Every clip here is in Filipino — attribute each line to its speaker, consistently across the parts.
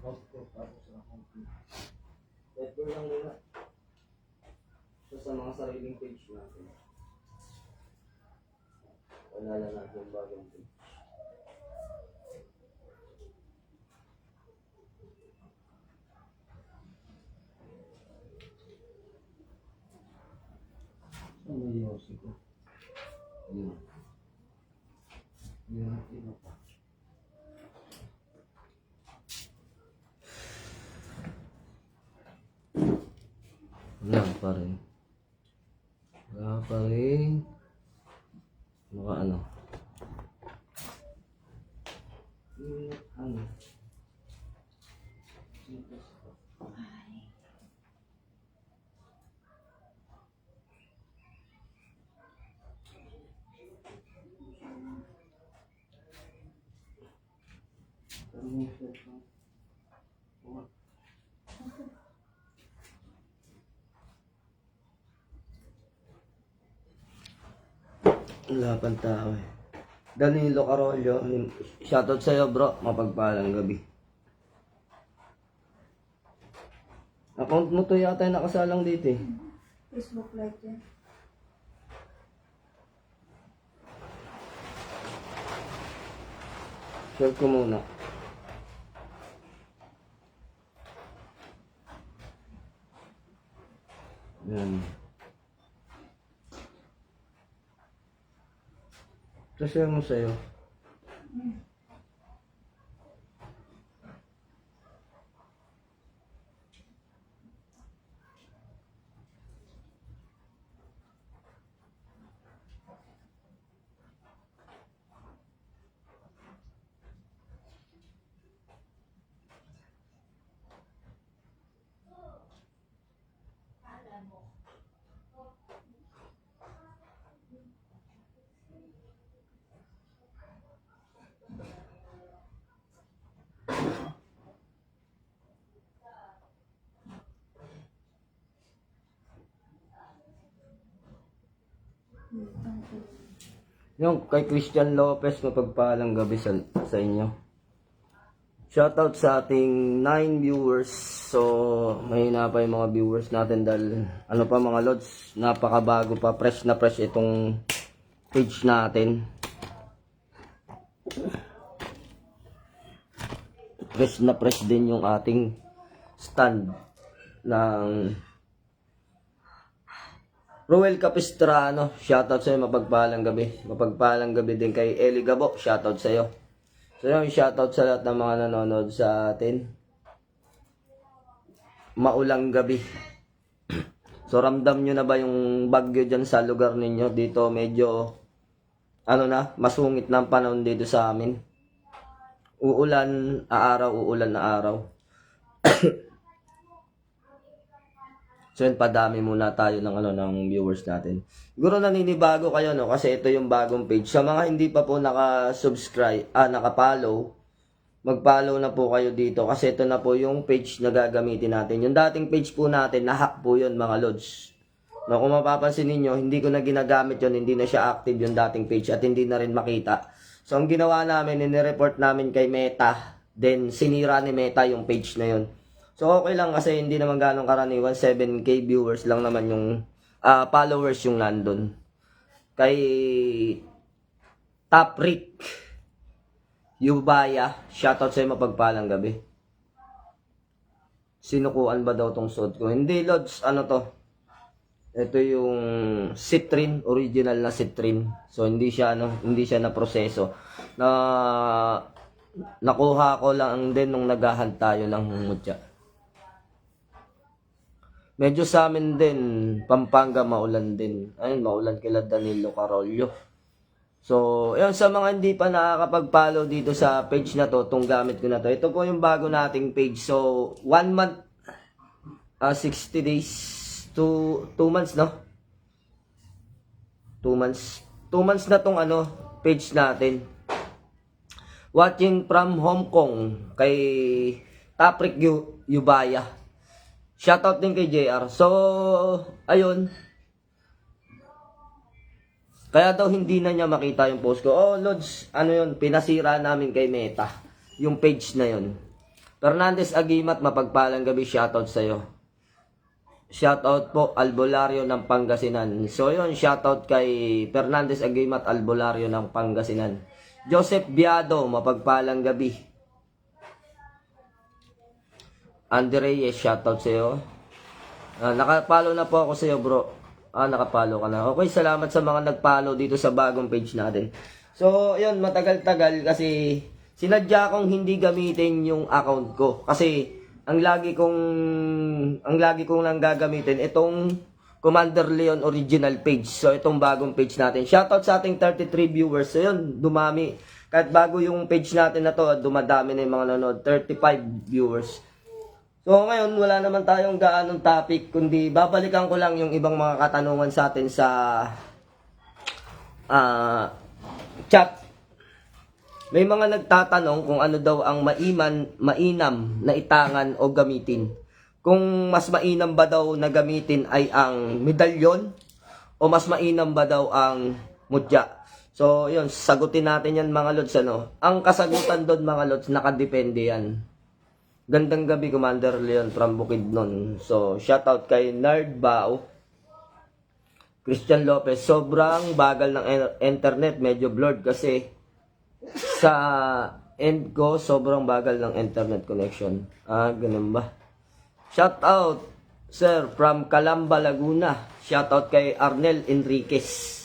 Speaker 1: Output tapos na complete. Ito lang muna. So, sa mga sariling page natin. Wala lang natin yung bagong page. Ano yung yosi ko? Yun. Yun. Yun. Wala pa rin. Wala pa rin. Maka ano? Ano? Wala pang tao eh. Danilo Carolio, shoutout sa'yo bro, mapagpalang gabi. Account mo to yata yung nakasalang dito eh.
Speaker 2: Facebook Live yan.
Speaker 1: Share ko muna. Yan. So, share mo sa'yo. Yung kay Christian Lopez, mapagpalang gabi sa inyo. Shoutout sa ating 9 viewers. So, mahina pa yung mga viewers natin dahil ano pa mga lods, napakabago pa, fresh na fresh itong page natin. Fresh na fresh din yung ating stand ng Ruel Capistrano, shoutout sa'yo, mapagpalang gabi. Mapagpalang gabi din kay Eli Gabo, shoutout sa'yo. So yung shoutout sa lahat ng mga nanonood sa atin. Maulang gabi. So ramdam nyo na ba yung bagyo dyan sa lugar ninyo? Dito medyo, masungit na ang panahon dito sa amin. Uulan, uulan na araw. So yun, padami muna tayo ng viewers natin. Siguro naninibago kayo kasi ito yung bagong page. Sa mga hindi pa po naka-subscribe, naka-follow, mag-follow na po kayo dito kasi ito na po yung page na gagamitin natin. Yung dating page po natin, nahack po yun mga lods. No, kung mapapansin ninyo, hindi ko na ginagamit yun, hindi na siya active yung dating page at hindi na rin makita. So ang ginawa namin, inireport namin kay Meta, then sinira ni Meta yung page na yun. So okay lang kasi hindi naman ganong karaniwan, 7K viewers lang naman yung followers yung nandun. Kay Top Rick Yubaya, shoutout sa'yo, mapagpalang gabi. Sinukuan ba daw tong suot ko? Hindi lods, ano to? Ito yung Citrine, original na Citrine. So hindi siya na proseso. Nakuha ko lang din nung naghahunt tayo ng mutya. Medyo sa amin din, Pampanga, maulan din. Ayun, maulan kila Danilo Carolio. So, yun, sa mga hindi pa nakakapag-follow dito sa page na to, itong gamit ko na to. Ito po yung bago nating page. So, 1 month, 60 days, 2 months, no? 2 months. 2 months na tong page natin. Watching from Hong Kong, kay Taprik Yubaya. Shoutout din kay JR. So, ayun. Kaya daw hindi na niya makita yung post ko. Oh, Lods, yun, pinasira namin kay Meta. Yung page na yun. Fernandez Agimat, mapagpalang gabi, shoutout sa'yo. Shoutout po, Albolario ng Pangasinan. So yun, shoutout kay Fernandez Agimat, Albolario ng Pangasinan. Joseph Biado, mapagpalang gabi. Andy Reyes, shoutout sa'yo. Nakapalo na po ako sa'yo, bro. Nakapalo ka na. Okay, salamat sa mga nagpalo dito sa bagong page natin. So, yun, matagal-tagal kasi sinadya kong hindi gamitin yung account ko. Kasi, ang lagi kong lang gagamitin, itong Commander Leon original page. So, itong bagong page natin. Shoutout sa ating 33 viewers. So, yun, dumami. Kahit bago yung page natin na to, dumadami na yung mga nanonood. 35 viewers. So, ngayon, wala naman tayong gaanong topic, kundi babalikan ko lang yung ibang mga katanungan sa atin sa chat. May mga nagtatanong kung ano daw ang mainam na itangan o gamitin. Kung mas mainam ba daw na gamitin ay ang medalyon o mas mainam ba daw ang mutya. So, yun, sagutin natin yan mga lods. Ang kasagutan doon mga lods, nakadepende yan. Gandang gabi, Commander Leon from Bukidnon. So, shoutout kay Nerd Bao. Christian Lopez, sobrang bagal ng internet. Medyo blurred kasi sa end ko, sobrang bagal ng internet connection. Ganun ba? Shoutout, sir, from Calamba, Laguna. Shoutout kay Arnel Enriquez.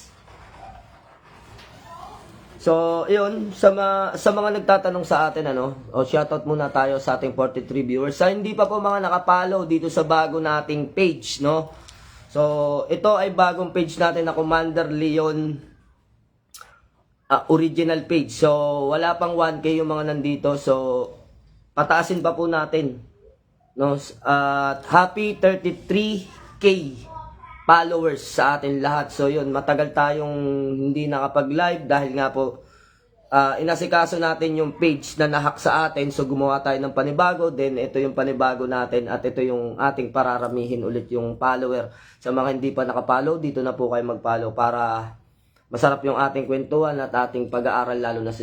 Speaker 1: So, yun, sa mga nagtatanong sa atin, shoutout muna tayo sa ating 43 viewers. Sa hindi pa po mga nakapollow dito sa bago nating page, no? So, ito ay bagong page natin na Commander Leon original page. So, wala pang 1K yung mga nandito. So, pataasin pa po natin, no? Happy 33K followers sa atin lahat. So yun, matagal tayong hindi nakapag-live dahil nga po inasikaso natin yung page na nahack sa atin. So gumawa tayo ng panibago, then ito yung panibago natin at ito yung ating pararamihin ulit yung follower. Sa mga hindi pa nakapollow, dito na po kayo mag-follow para masarap yung ating kwentuhan at ating pag-aaral lalo na sa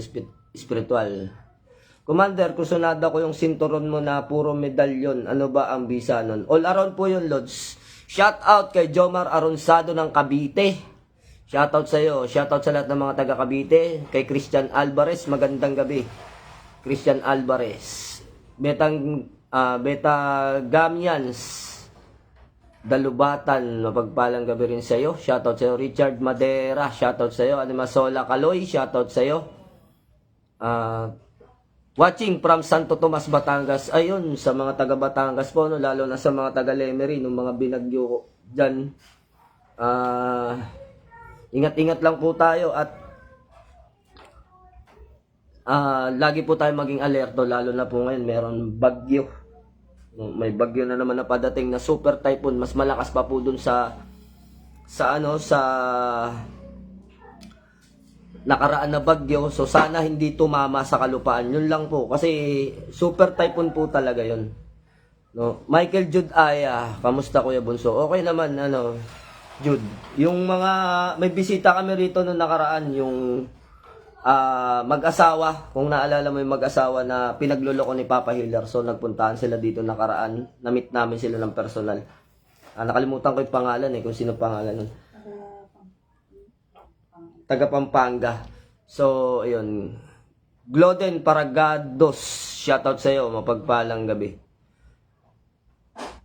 Speaker 1: spiritual. Commander, kusunada ko yung sinturon mo na puro medalyon. Ano ba ang bisa nun? All around po yun, Lods. Shout out kay Jomar Aronsado ng Cavite. Shout out sa iyo. Shout out sa lahat ng mga taga Cavite. Kay Christian Alvarez, magandang gabi. Christian Alvarez. Beta Gamians Dalubatan, mapagpalang gabi rin sa iyo. Shout out sa iyo. Richard Madera, shout out sa iyo. Animasola Kaloy, shout out sa iyo. Watching from Santo Tomas, Batangas. Ayun, sa mga taga Batangas po, no, lalo na sa mga taga Lemery, nung mga binagyo ko dyan. Ingat-ingat lang po tayo at lagi po tayo maging alerto, lalo na po ngayon, meron bagyo. May bagyo na naman na padating na super typhoon, mas malakas pa po dun sa nakaraan na bagyo. So sana hindi tumama sa kalupaan. Yun lang po kasi super typhoon po talaga yun, no? Michael Jude Aya, kamusta Kuya Bunso? Okay naman, Jude. Yung mga may bisita kami rito nung nakaraan, yung mag-asawa, kung naalala mo yung mag-asawa na pinagluloko ni Papa Hiller. So nagpuntahan sila dito nakaraan, na-meet namin sila ng personal. Nakalimutan ko yung pangalan kung sino pangalan nun. Taga Pampanga. So, ayun. Gloden Paragados, shoutout sa iyo, mapagpalang gabi.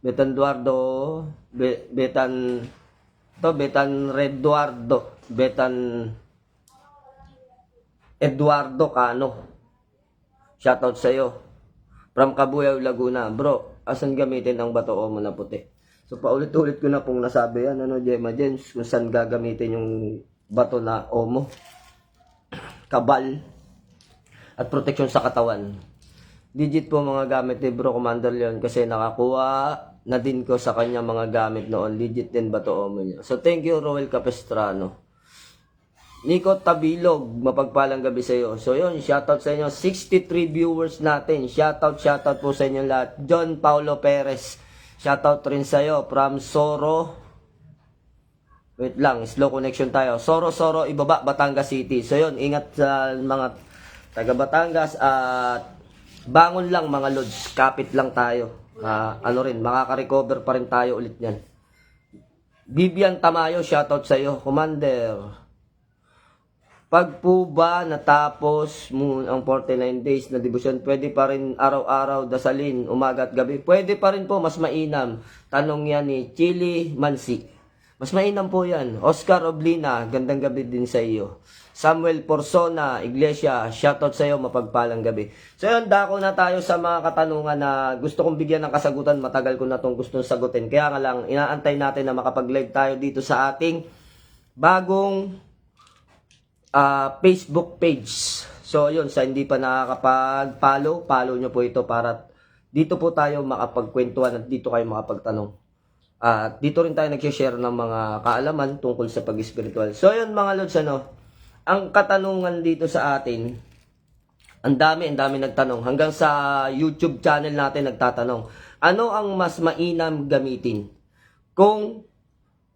Speaker 1: Betan Eduardo Cano. Shoutout sa iyo. From Cabuyao, Laguna. Bro, asan gamitin ang bato o mo na puti? So, paulit-ulit ko na pong nasabi yan, Gemma Jens, kung saan gagamitin yung bato na omo, kabal, at proteksyon sa katawan. Digit po mga gamit ni Bro Commander Leon kasi nakakuha na din ko sa kanya mga gamit noon. Legit din bato omo niya. So thank you Roel Capestrano. Nico Tabilog, mapagpalang gabi sa iyo. So yun, shoutout sa inyo. 63 viewers natin. Shoutout po sa inyo lahat. John Paulo Perez, shoutout rin sa iyo. From Soro, wait lang, slow connection tayo. Soro, Ibaba, Batangas City. So yun, ingat sa mga taga Batangas at bangon lang mga lods, kapit lang tayo. Makaka-recover pa rin tayo ulit niyan. Vivian Tamayo, shoutout sa iyo, Commander. Pag po ba natapos mo ang 49 days na devotion, pwede pa rin araw-araw dasalin, umaga at gabi? Pwede pa rin po, mas mainam. Tanong yan ni Chili Mansi. Mas mainam po yan. Oscar Oblina, gandang gabi din sa iyo. Samuel Porsona, Iglesia, shoutout sa iyo, mapagpalang gabi. So yun, dako na tayo sa mga katanungan na gusto kong bigyan ng kasagutan. Matagal ko na itong gustong sagutin. Kaya nga lang, inaantay natin na makapag-live tayo dito sa ating bagong Facebook page. So yun, sa hindi pa nakakapag-follow, follow nyo po ito para dito po tayo makapagkwentuhan at dito kayo makapagtanong. At dito rin tayo nag-share ng mga kaalaman tungkol sa pag-spiritual. So yun mga lods, ang katanungan dito sa atin, ang dami nagtanong. Hanggang sa YouTube channel natin nagtatanong, ano ang mas mainam gamitin? Kung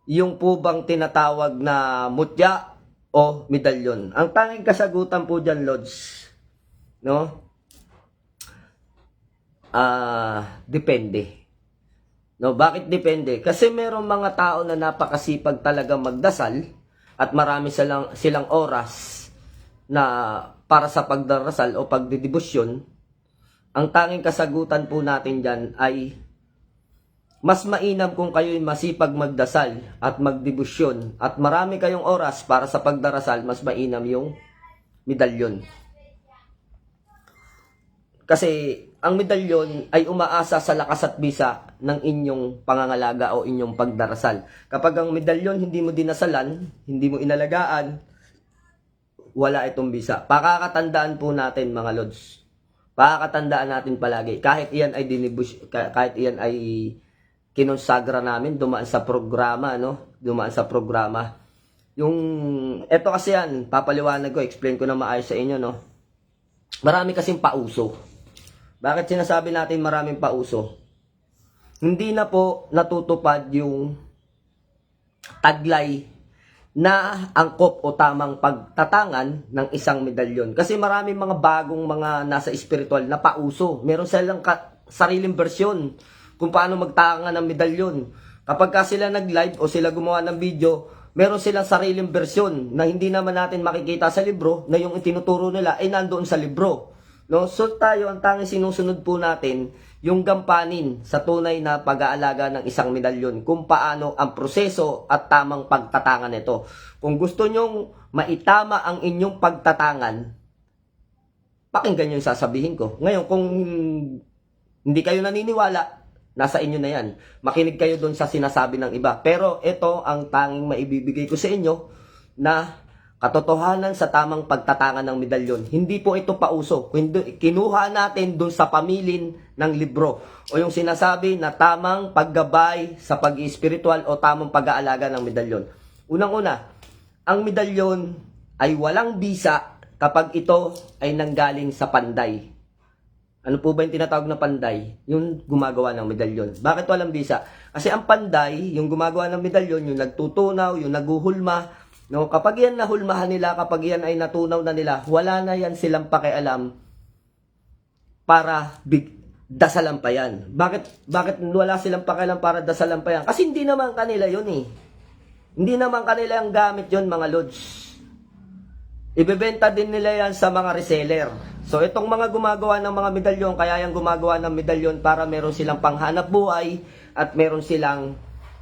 Speaker 1: yung po bang tinatawag na mutya o medalyon. Ang tanging kasagutan po dyan, Lods, no? Depende. No, bakit depende? Kasi merong mga tao na napakasipag talaga magdasal at marami silang oras na para sa pagdarasal o pagdidibusyon. Ang tanging kasagutan po natin dyan ay mas mainam kung kayo'y masipag magdasal at magdibusyon at marami kayong oras para sa pagdarasal, mas mainam yung medalyon. Kasi ang medalyon ay umaasa sa lakas at bisa ng inyong pangangalaga o inyong pagdarasal. Kapag ang medalyon hindi mo dinasalan, hindi mo inalagaan, wala itong bisa. Pakakatandaan po natin mga lods. Pakakatandaan natin palagi. Kahit iyan ay kinonsagra namin, dumaan sa programa, no? Dumaan sa programa. Eto kasi yan, papaliwanag ko, explain ko na maayos sa inyo, no? Marami kasing pauso. Bakit sinasabi natin maraming pauso? Hindi na po natutupad yung taglay na angkop o tamang pagtatangan ng isang medalyon. Kasi maraming mga bagong mga nasa spiritual na pauso. Meron silang sariling bersyon kung paano magtangan ng medalyon. Kapag sila nag-live o sila gumawa ng video, meron silang sariling bersyon na hindi naman natin makikita sa libro, na yung itinuturo nila ay nandoon sa libro. No? So tayo, ang tanging sinusunod po natin, yung gampanin sa tunay na pag-aalaga ng isang medalyon, kung paano ang proseso at tamang pagtatangan nito. Kung gusto nyong maitama ang inyong pagtatangan, pakinggan nyo yung sasabihin ko. Ngayon, kung hindi kayo naniniwala, nasa inyo na yan. Makinig kayo doon sa sinasabi ng iba. Pero ito ang tanging maibibigay ko sa inyo na katotohanan sa tamang pagtatangan ng medalyon. Hindi po ito pauso. Kinuha natin doon sa pamilin ng libro. O yung sinasabi na tamang paggabay sa pag-spiritual o tamang pag-aalaga ng medalyon. Unang-una, ang medalyon ay walang bisa kapag ito ay nanggaling sa panday. Ano po ba yung tinatawag na panday? Yung gumagawa ng medalyon. Bakit walang bisa? Kasi ang panday, yung gumagawa ng medalyon, yung nagtutunaw, yung naguhulma, no? Kapag yan nahulmahan nila, kapag yan ay natunaw na nila, wala na yan silang pakialam para dasalan pa yan. Bakit wala silang pakialam para dasalan pa yan? Kasi hindi naman kanila yun eh. Hindi naman kanila yung gamit yun, mga lods. Ibebenta din nila yan sa mga reseller. So itong mga gumagawa ng mga medalyon, kaya yung gumagawa ng medalyon para meron silang panghanap buhay at meron silang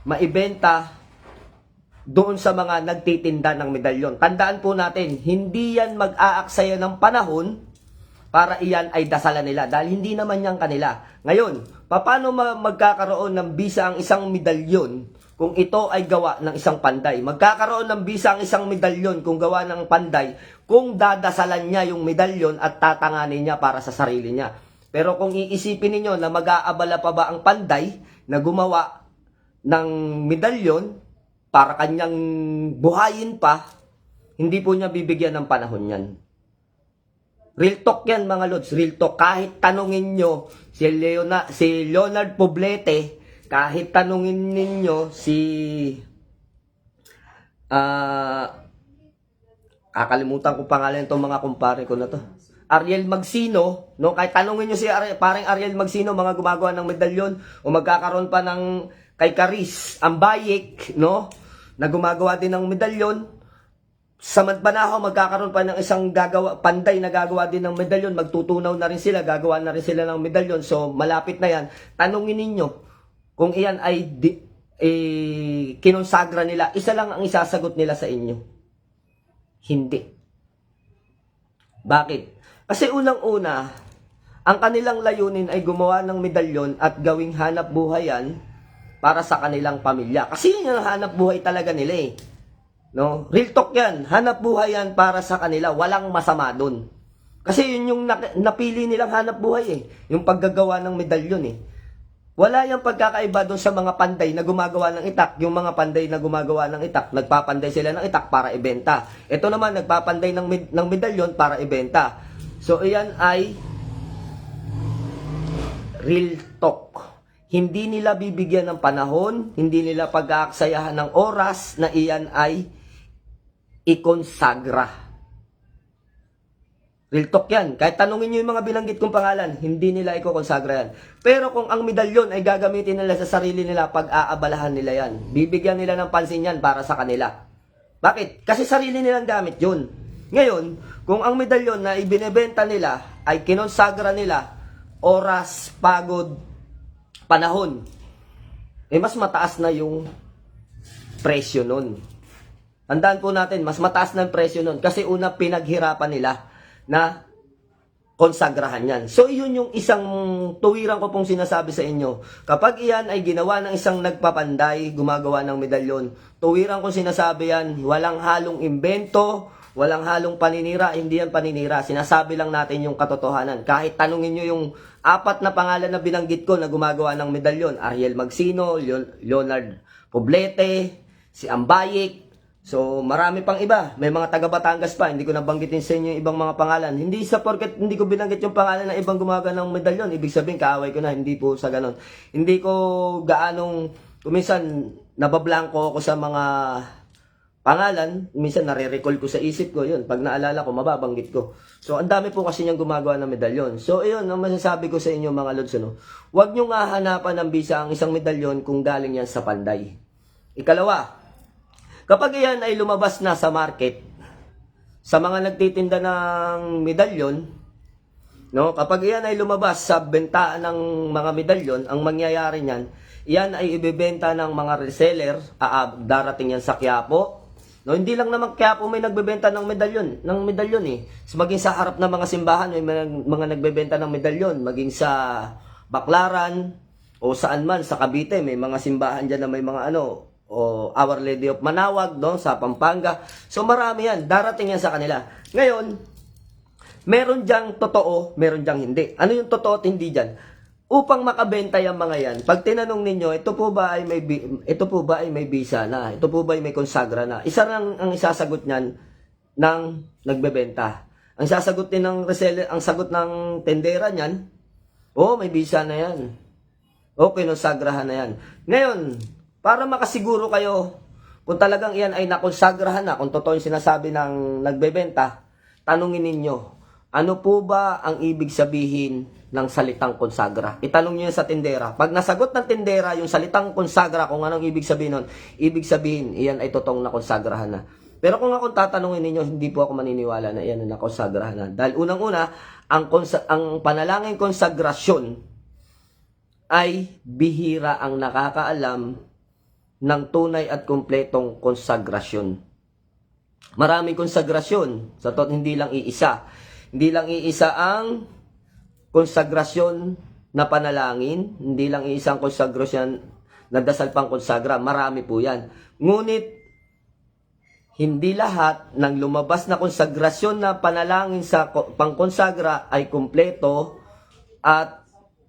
Speaker 1: maibenta doon sa mga nagtitinda ng medalyon. Tandaan po natin, hindi yan mag-aaksaya ng panahon para iyan ay dasalan nila dahil hindi naman yan kanila. Ngayon, paano magkakaroon ng bisa ang isang medalyon kung ito ay gawa ng isang panday? Magkakaroon ng bisa ang isang medalyon kung gawa ng panday kung dadasalan niya yung medalyon at tatanganin niya para sa sarili niya. Pero kung iisipin ninyo na mag-aabala pa ba ang panday na gumawa ng medalyon para kanyang buhayin pa, hindi po niya bibigyan ng panahon yan. Real talk yan mga lods, real talk. Kahit tanungin nyo si Leonard Poblete, kahit tanungin ninyo si kakalimutan ko pangalan itong mga kumpare ko na to. Ariel Magsino, no? Kahit tanungin nyo si parang Ariel Magsino, mga gumagawa ng medalyon, o magkakaroon pa ng kay Caris Ambayik, no? Na gumagawa din ng medalyon. Sa Madbanahaw, magkakaroon pa ng isang panday na gagawa din ng medalyon. Magtutunaw na rin sila, gagawa na rin sila ng medalyon. So, malapit na yan. Tanungin ninyo kung iyan ay kinonsagra nila. Isa lang ang isasagot nila sa inyo. Hindi. Bakit? Kasi unang-una, ang kanilang layunin ay gumawa ng medalyon at gawing hanap buhay yan para sa kanilang pamilya. Kasi yun yung hanap buhay talaga nila eh. No? Real talk yan. Hanap buhay yan para sa kanila. Walang masama dun. Kasi yun yung napili nilang hanap buhay eh. Yung paggagawa ng medalyon eh. Wala yung pagkakaiba doon sa mga panday na gumagawa ng itak. Yung mga panday na gumagawa ng itak, nagpapanday sila ng itak para ibenta. Ito naman, nagpapanday ng medalyon para ibenta. So, iyan ay real talk. Hindi nila bibigyan ng panahon, hindi nila pag-aaksayahan ng oras na iyan ay ikonsagra. Real talk yan. Kahit tanungin nyo yung mga binanggit kong pangalan, hindi nila ikokonsagra yan. Pero kung ang medalyon ay gagamitin nila sa sarili nila, pag-aabalahan nila yan. Bibigyan nila ng pansin yan para sa kanila. Bakit? Kasi sarili nilang gamit yun. Ngayon, kung ang medalyon na ibinebenta nila ay kinonsagra nila, oras, pagod, panahon, eh mas mataas na yung presyo nun. Tandaan po natin, mas mataas na yung presyo nun kasi una pinaghirapan nila na konsagrahan yan. So, yun yung isang tuwiran ko pong sinasabi sa inyo. Kapag iyan ay ginawa ng isang nagpapanday, gumagawa ng medalyon, tuwiran ko sinasabi yan, walang halong imbento, walang halong paninira, hindi yan paninira. Sinasabi lang natin yung katotohanan. Kahit tanungin nyo yung 4 na pangalan na binanggit ko na gumagawa ng medalyon, Ariel Magsino, Leonard Poblete, si Ambayik, so marami pang iba. May mga taga Batangas pa, hindi ko nabanggitin sa inyo yung ibang mga pangalan. Hindi sa porket hindi ko binanggit yung pangalan ng ibang gumagawa ng medalyon, ibig sabihin kaaway ko na, hindi po sa ganon. Hindi ko gaanong, kuminsan nabablanko ako sa mga pangalan, minsan nare-recall ko sa isip ko, yun, pag naalala ko, mababanggit ko. So, ang dami po kasi niyang gumagawa ng medalyon. So, ayun, ang masasabi ko sa inyo mga lods, no? Huwag nyo nga hanapan ng bisa ang isang medalyon kung galing yan sa panday. Ikalawa, kapag yan ay lumabas na sa market, sa mga nagtitinda ng medalyon, no? Kapag yan ay lumabas sa bentaan ng mga medalyon, ang mangyayari niyan, yan ay ibebenta ng mga reseller, darating yan sa Quiapo. No, hindi lang naman Quiapo may nagbebenta ng medalyon eh. So, maging sa harap ng mga simbahan may mga nagbebenta ng medalyon, maging sa Baclaran o saan man sa Cavite may mga simbahan diyan na may mga o Our Lady of Manawag, no, sa Pampanga. So marami yan, darating yan sa kanila. Ngayon, meron diyang totoo, meron diyang hindi. Ano yung totoo at hindi diyan? Upang makabenta yung mga yan, pag tinanong ninyo, ito po ba ay may visa na? Ito po ba ay may konsagra na? Isa lang ang isasagot niyan ng nagbebenta. Ang sasagot din ng reseller, ang sagot ng tendera niyan, may visa na yan. Konsagrahan na yan. Ngayon, para makasiguro kayo kung talagang iyan ay nakonsagrahan na, kung totoo yung sinasabi ng nagbebenta, tanungin ninyo, ano po ba ang ibig sabihin ng salitang konsagra? Itanong nyo yan sa tindera. Pag nasagot ng tindera yung salitang konsagra, kung anong ibig sabihin nun, ibig sabihin, iyan ay totoong nakonsagrahan na. Pero kung akong tatanungin ninyo, hindi po ako maniniwala na iyan ay nakonsagrahan na. Dahil unang-una, ang panalangin konsagrasyon ay bihira ang nakakaalam ng tunay at kumpletong konsagrasyon. Maraming konsagrasyon, sa hindi lang iisa. Hindi lang iisa ang konsagrasyon na panalangin, hindi lang iisang konsagrasyon na dasal pang konsagra, marami po yan. Ngunit, hindi lahat ng lumabas na konsagrasyon na panalangin sa pangkonsagra ay kumpleto at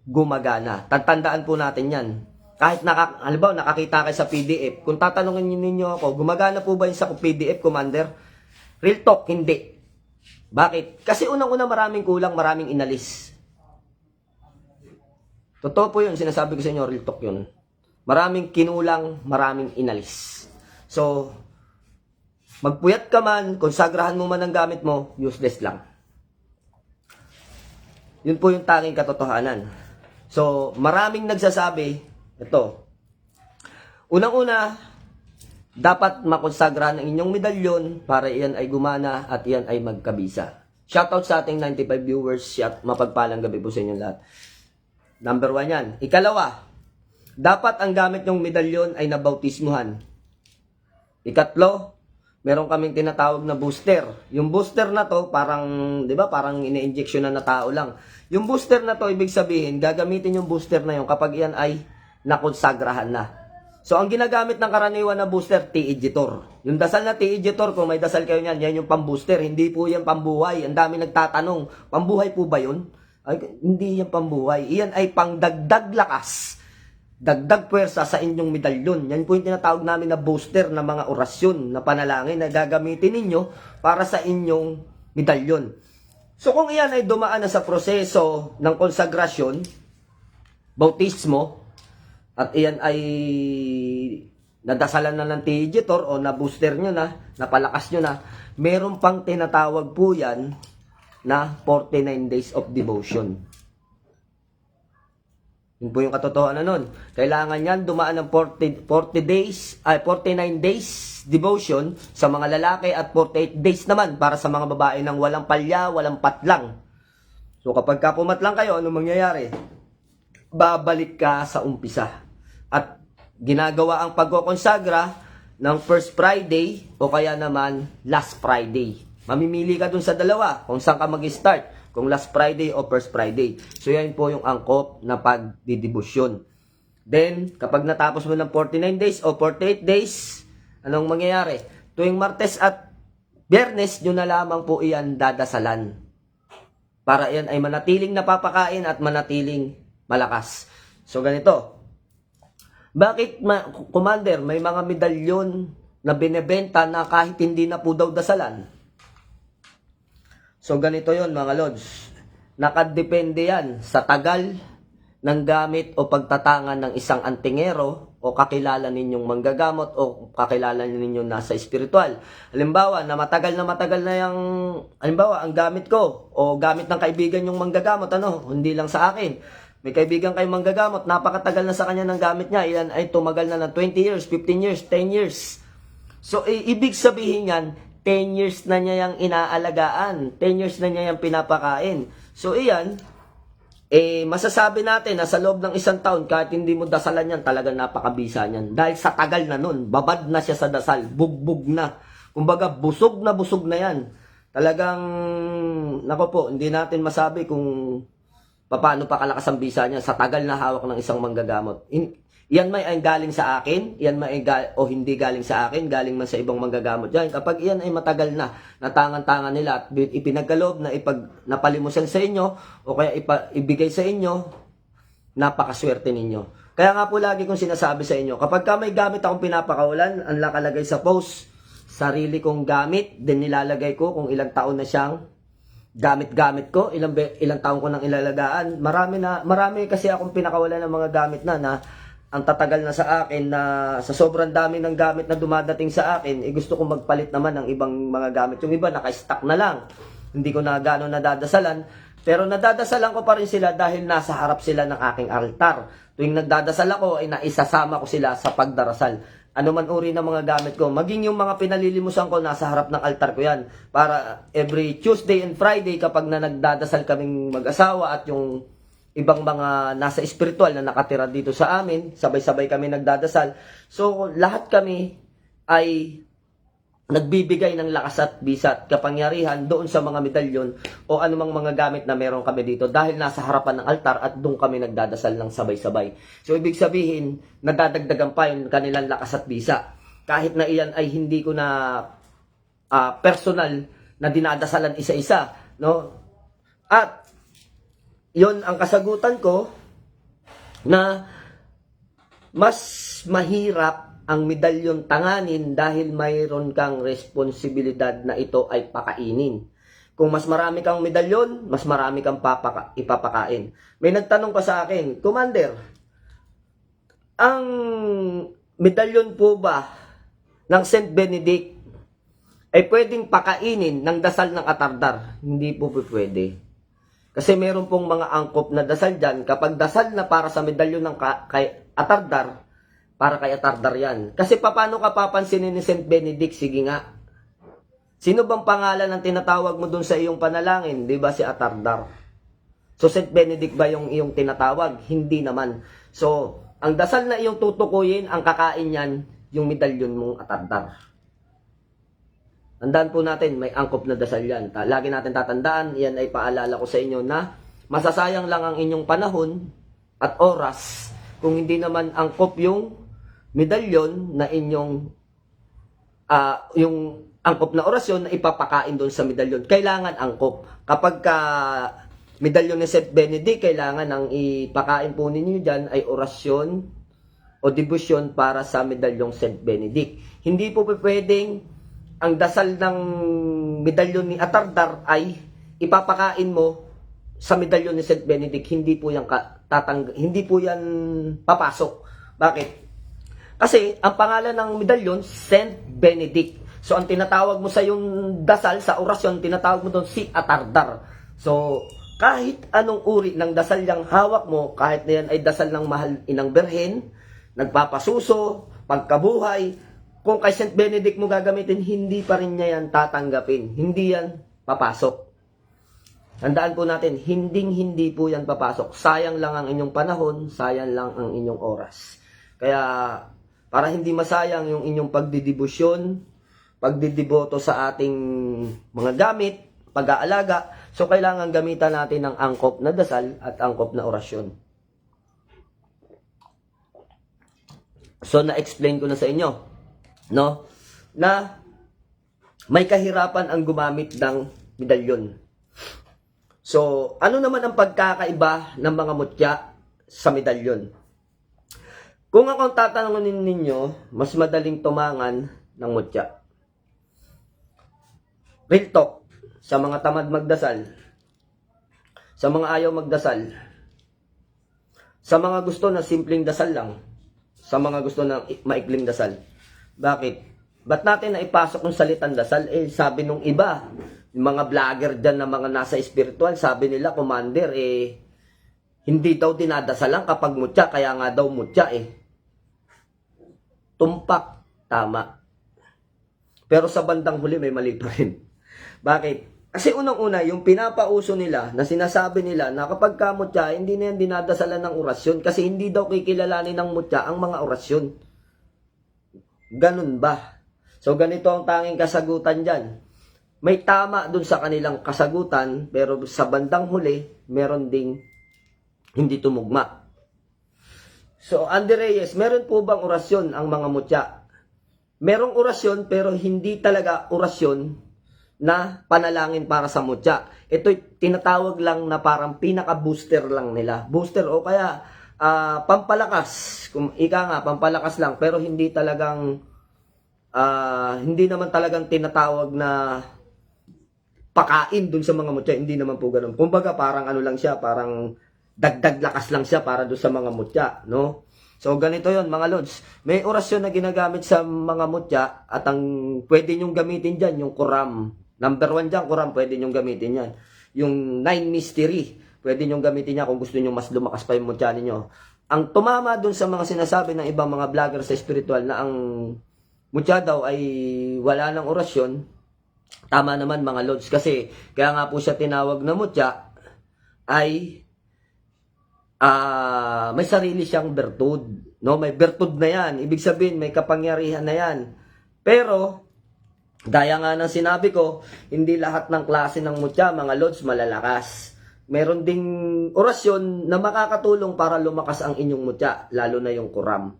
Speaker 1: gumagana. Tatandaan po natin yan. Kahit halimbawa nakakita kayo sa PDF, kung tatanungin ninyo ako, gumagana po ba yun sa PDF, Commander? Real talk, hindi. Bakit? Kasi unang-una maraming kulang, maraming inalis. Totoo po yun, sinasabi ko sa inyo, real talk yun. Maraming kinulang, maraming inalis. So, magpuyat ka man, konsagrahan mo man ang gamit mo, useless lang. Yun po yung tanging katotohanan. So, maraming nagsasabi, ito, unang-una, dapat makonsagra ng inyong medalyon para iyan ay gumana at iyan ay magkabisa. Shoutout sa ating 95 viewers at mapagpalang gabi po sa inyong lahat. Number 1 yan. Ikalawa, dapat ang gamit nyong medalyon ay nabautismuhan. Ikatlo, meron kaming tinatawag na booster. Yung booster na to, parang, di ba, parang ine-injection na tao lang. Yung booster na to, ibig sabihin, gagamitin yung booster na yun kapag iyan ay nakonsagrahan na. So, ang ginagamit ng karaniwan na booster, T-Egitor. Yung dasal na T-Egitor, kung may dasal kayo niyan, yan yung pambooster. Hindi po yan pambuhay. Ang dami nagtatanong, pambuhay po ba yun? Ay, hindi yan pambuhay. Iyan ay pangdagdag lakas, dagdag puwersa sa inyong medalyon. Yan po yung tinatawag namin na booster na mga orasyon na panalangin na gagamitin ninyo para sa inyong medalyon. So kung iyan ay dumaan na sa proseso ng konsagrasyon, bautismo, at iyan ay nadasalan na ng T-Egitor o na-booster nyo na, napalakas nyo na, meron pang tinatawag po yan na 49 days of devotion. Yun po yung katotohanan nun. Kailangan yan dumaan ng 49 days devotion sa mga lalaki at 48 days naman para sa mga babae ng walang palya, walang patlang. So kapag ka pumatlang kayo, ano mangyayari? Babalik ka sa umpisa. At ginagawa ang pagkokonsagra ng first Friday o kaya naman last Friday. Mamimili ka dun sa dalawa kung saan ka mag-start. Kung last Friday o first Friday. So, yan po yung angkop na pagdidibusyon. Then, kapag natapos mo ng 49 days o 48 days, anong mangyayari? Tuwing Martes at Biyernes, nyo na lamang po iyan dadasalan. Para iyan ay manatiling napapakain at manatiling malakas. So, ganito. Bakit, Commander, may mga medalyon na binebenta na kahit hindi na po daw dasalan? So, ganito yon mga lods. Nakadepende yan sa tagal ng gamit o pagtatangan ng isang antingero o kakilala ninyong manggagamot o kakilala ninyo nasa espiritual. Halimbawa, na matagal na yung, halimbawa, ang gamit ko o gamit ng kaibigan yung manggagamot, hindi lang sa akin. May kaibigan kayong manggagamot, napakatagal na sa kanya ng gamit niya. Iyan ay tumagal na ng 20 years, 15 years, 10 years. So, ibig sabihin yan, 10 years na niya yung inaalagaan. 10 years na niya yung pinapakain. So, iyan, masasabi natin na sa loob ng isang taon, kahit hindi mo dasalan yan, talagang napakabisa niyan. Dahil sa tagal na nun, babad na siya sa dasal, bugbog na. Kumbaga, busog na yan. Talagang, nako po, hindi natin masabi kung paano pa kalakas ang bisa niya sa tagal na hawak ng isang manggagamot. Yan may ay galing sa akin, yan may o hindi galing sa akin, galing man sa ibang manggagamot yan. Kapag yan ay matagal na, natangan-tangan nila at ipinagkaloob na napalimusan sa inyo o kaya ibigay sa inyo, napakaswerte ninyo. Kaya nga po lagi kong sinasabi sa inyo, kapag ka may gamit akong pinapakawalan, ang nakalagay sa post, sarili kong gamit, din nilalagay ko kung ilang taon na siyang gamit ko, ilang taon ko nang ilalagaan. Marami kasi akong pinakawalan ng mga gamit na ang tatagal na sa akin na sa sobrang dami ng gamit na dumadating sa akin, gusto kong magpalit naman ng ibang mga gamit. Yung iba, naka-stock na lang. Hindi ko na gano'n nadadasalan. Pero nadadasalan ko pa rin sila dahil nasa harap sila ng aking altar. Tuwing nagdadasal ako, ay naisasama ko sila sa pagdarasal. Ano man uri ng mga gamit ko. Maging yung mga pinalilimusan ko, nasa harap ng altar ko yan. Para every Tuesday and Friday, kapag na nagdadasal kaming mag-asawa at yung ibang mga nasa espiritual na nakatira dito sa amin, sabay-sabay kami nagdadasal. So, lahat kami ay nagbibigay ng lakas at bisa at kapangyarihan doon sa mga medalyon o anumang mga gamit na meron kami dito dahil nasa harapan ng altar at doon kami nagdadasal ng sabay-sabay. So, ibig sabihin, nadadagdagan pa yung kanilang lakas at bisa. Kahit na iyan ay hindi ko na personal na dinadasalan isa-isa. No? At yon ang kasagutan ko na mas mahirap ang medalyon tanganin dahil mayroon kang responsibilidad na ito ay pakainin. Kung mas marami kang medalyon, mas marami kang ipapakain. May nagtanong pa sa akin, Commander, ang medalyon po ba ng Saint Benedict ay pwedeng pakainin ng dasal ng atardar? Hindi po pwede. Kasi meron pong mga angkop na dasal dyan. Kapag dasal na para sa medalyon ng kay Atardar, para kay Atardar yan. Kasi paano ka papansinin ni Saint Benedict? Sige nga. Sino bang pangalan ang tinatawag mo dun sa iyong panalangin? Di ba si Atardar? So Saint Benedict ba yung iyong tinatawag? Hindi naman. So, ang dasal na iyong tutukuyin, ang kakain yan, yung medalyon mong Atardar. Tandaan po natin, may angkop na dasal yan. Lagi natin tatandaan, yan ay paalala ko sa inyo na masasayang lang ang inyong panahon at oras kung hindi naman angkop yung medalyon na inyong yung angkop na orasyon na ipapakain doon sa medalyon. Kailangan angkop. Kapag medalyon ni Saint Benedict, kailangan ang ipakain po ninyo dyan ay orasyon o debosyon para sa medalyong Saint Benedict. Hindi po pwedeng ang dasal ng medalyon ni Atardar ay ipapakain mo sa medalyon ni Saint Benedict. Hindi po yan hindi po yan papasok. Bakit? Kasi ang pangalan ng medalyon, Saint Benedict. So ang tinatawag mo sa yung dasal, sa orasyon, tinatawag mo doon si Atardar. So kahit anong uri ng dasal yang hawak mo, kahit na yan ay dasal ng mahal inang berhen, nagpapasuso, pagkabuhay, kung kay Saint Benedict mo gagamitin, hindi pa rin niya yan tatanggapin. Hindi yan papasok. Tandaan po natin, hindi po yan papasok. Sayang lang ang inyong panahon, sayang lang ang inyong oras. Kaya, para hindi masayang yung inyong pagdidibusyon, pagdidiboto sa ating mga gamit, pag-aalaga, so kailangan gamitan natin ng angkop na dasal at angkop na orasyon. So, na-explain ko na sa inyo, no, na may kahirapan ang gumamit ng medalyon. So, ano naman ang pagkakaiba ng mga mutya sa medalyon? Kung ako tatanungin ninyo, mas madaling tumangan ng mutya. Real talk, sa mga tamad magdasal, sa mga ayaw magdasal, sa mga gusto na simpleng dasal lang, sa mga gusto na maikling dasal. Bakit? Ba't natin naipasok yung salitang dasal? Eh, sabi nung iba, yung mga vlogger dyan na mga nasa spiritual, sabi nila, Commander, hindi daw dinadasalan kapag mutya, kaya nga daw mutya Tumpak, tama. Pero sa bandang huli, may mali pa rin. Bakit? Kasi unang-una, yung pinapauso nila, na sinasabi nila, na kapag ka mutya, hindi na yan dinadasalan ng orasyon, kasi hindi daw kikilalanin ng mutya ang mga orasyon. Ganun ba? So, ganito ang tanging kasagutan dyan. May tama dun sa kanilang kasagutan, pero sa bandang huli, meron ding hindi tumugma. So, Andy Reyes, meron po bang orasyon ang mga mutya? Merong orasyon, pero hindi talaga orasyon na panalangin para sa mutya. Ito'y tinatawag lang na parang pinaka-booster lang nila. Booster o kaya pampalakas, kung ika nga, pampalakas lang, pero hindi talagang, hindi naman talagang tinatawag na pakain dun sa mga mutya, hindi naman po ganun. Kumbaga, parang ano lang siya, parang dagdag lakas lang siya para dun sa mga mutya, no? So, ganito yon mga lods. May orasyon na ginagamit sa mga mutya, at ang pwede nyong gamitin dyan, yung Quram. Number 1 dyan, Quram, pwede nyong gamitin yan. Yung 9 mystery, pwede nyong gamitin yan kung gusto nyo mas lumakas pa yung mutya ninyo. Ang tumama dun sa mga sinasabi ng ibang mga vlogger sa spiritual na ang mutya daw ay wala ng orasyon, tama naman mga lods. Kasi kaya nga po siya tinawag na mutya ay may sarili siyang bertud. No? May bertud na yan. Ibig sabihin, may kapangyarihan na yan. Pero, gaya nga ng sinabi ko, hindi lahat ng klase ng mutya, mga lods, malalakas. Meron ding orasyon na makakatulong para lumakas ang inyong mutya, lalo na yung Quram.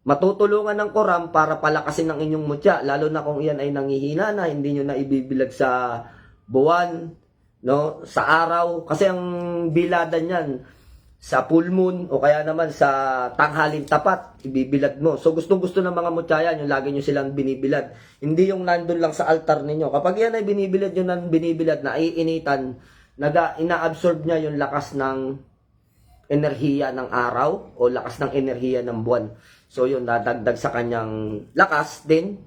Speaker 1: Matutulungan ng Quram para palakasin ang inyong mutya, lalo na kung iyan ay nangihina na, hindi nyo na ibibilag sa buwan, no? Sa araw. Kasi ang bilada niyan, sa full moon o kaya naman sa tanghalin tapat, ibibilad mo. So gustong-gusto ng mga mutya yan, yung lagi nyo silang binibilad. Hindi yung nandun lang sa altar ninyo. Kapag yan ay binibilad nyo ng binibilad na iinitan, ina-absorb niya yung lakas ng enerhiya ng araw o lakas ng enerhiya ng buwan. So yun, nadagdag sa kanyang lakas din.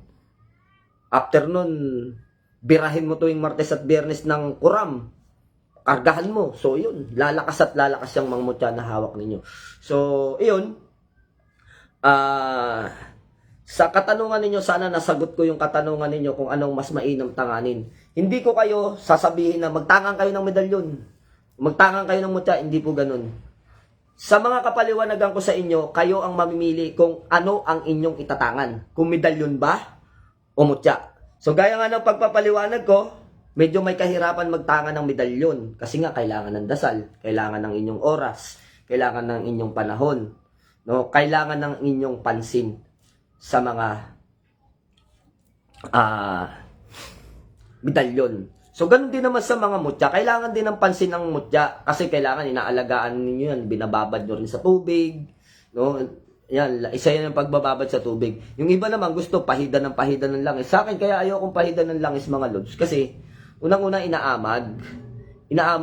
Speaker 1: After nun, birahin mo tuwing Martes at Biyernes ng Quram. kargahan mo. So, yun. Lalakas at lalakas yung mga mutya na hawak ninyo. So, yun. Sa katanungan ninyo, sana nasagot ko yung katanungan ninyo kung anong mas mainam tanganin. Hindi ko kayo sasabihin na magtangan kayo ng medalyon. Magtangan kayo ng mutya. Hindi po ganun. Sa mga kapaliwanagan ko sa inyo, kayo ang mamimili kung ano ang inyong itatangan. Kung medalyon ba o mutya. So, gaya nga ng pagpapaliwanag ko, medyo may kahirapan magtanga ng medalyon kasi nga kailangan ng dasal, kailangan ng inyong oras, kailangan ng inyong panahon, no? Kailangan ng inyong pansin sa mga medalyon. So ganun din naman sa mga mutya, kailangan din ng pansin ng mutya kasi kailangan inaalagaan niyo yan, binababad niyo rin sa tubig, no? Yan, isa yan ang pagbababad sa tubig. Yung iba naman gusto pahidan ng langis. Sa akin kaya ayokong pahidan ng langis mga lods kasi unang-una inaamag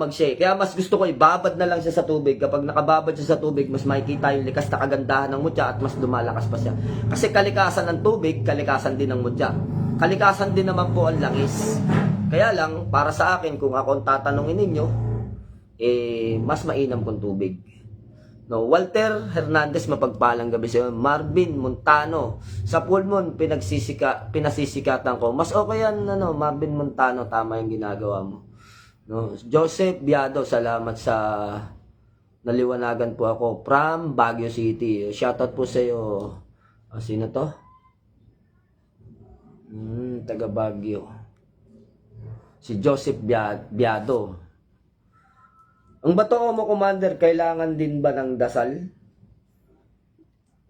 Speaker 1: siya eh. Kaya mas gusto ko ibabad na lang siya sa tubig. Kapag nakababad siya sa tubig, mas makikita yung likas na kagandahan ng mutya at mas lumalakas pa siya. Kasi kalikasan ng tubig, kalikasan din ng mutya. Kalikasan din naman po ang langis. Kaya lang, para sa akin, kung ako ang tatanungin ninyo, mas mainam kong tubig. No, Walter Hernandez, mapagpalang gabi sa iyo. Marvin Montano, sa full moon pinasisikatan ko. Mas okay yan, Marvin Montano, tama yung ginagawa mo. No, Joseph Biado, salamat sa naliwanagan po ako from Baguio City. Shoutout po sa iyo. Sino to? Taga Baguio. Si Joseph Biado. Ang bato mo, Commander, kailangan din ba ng dasal?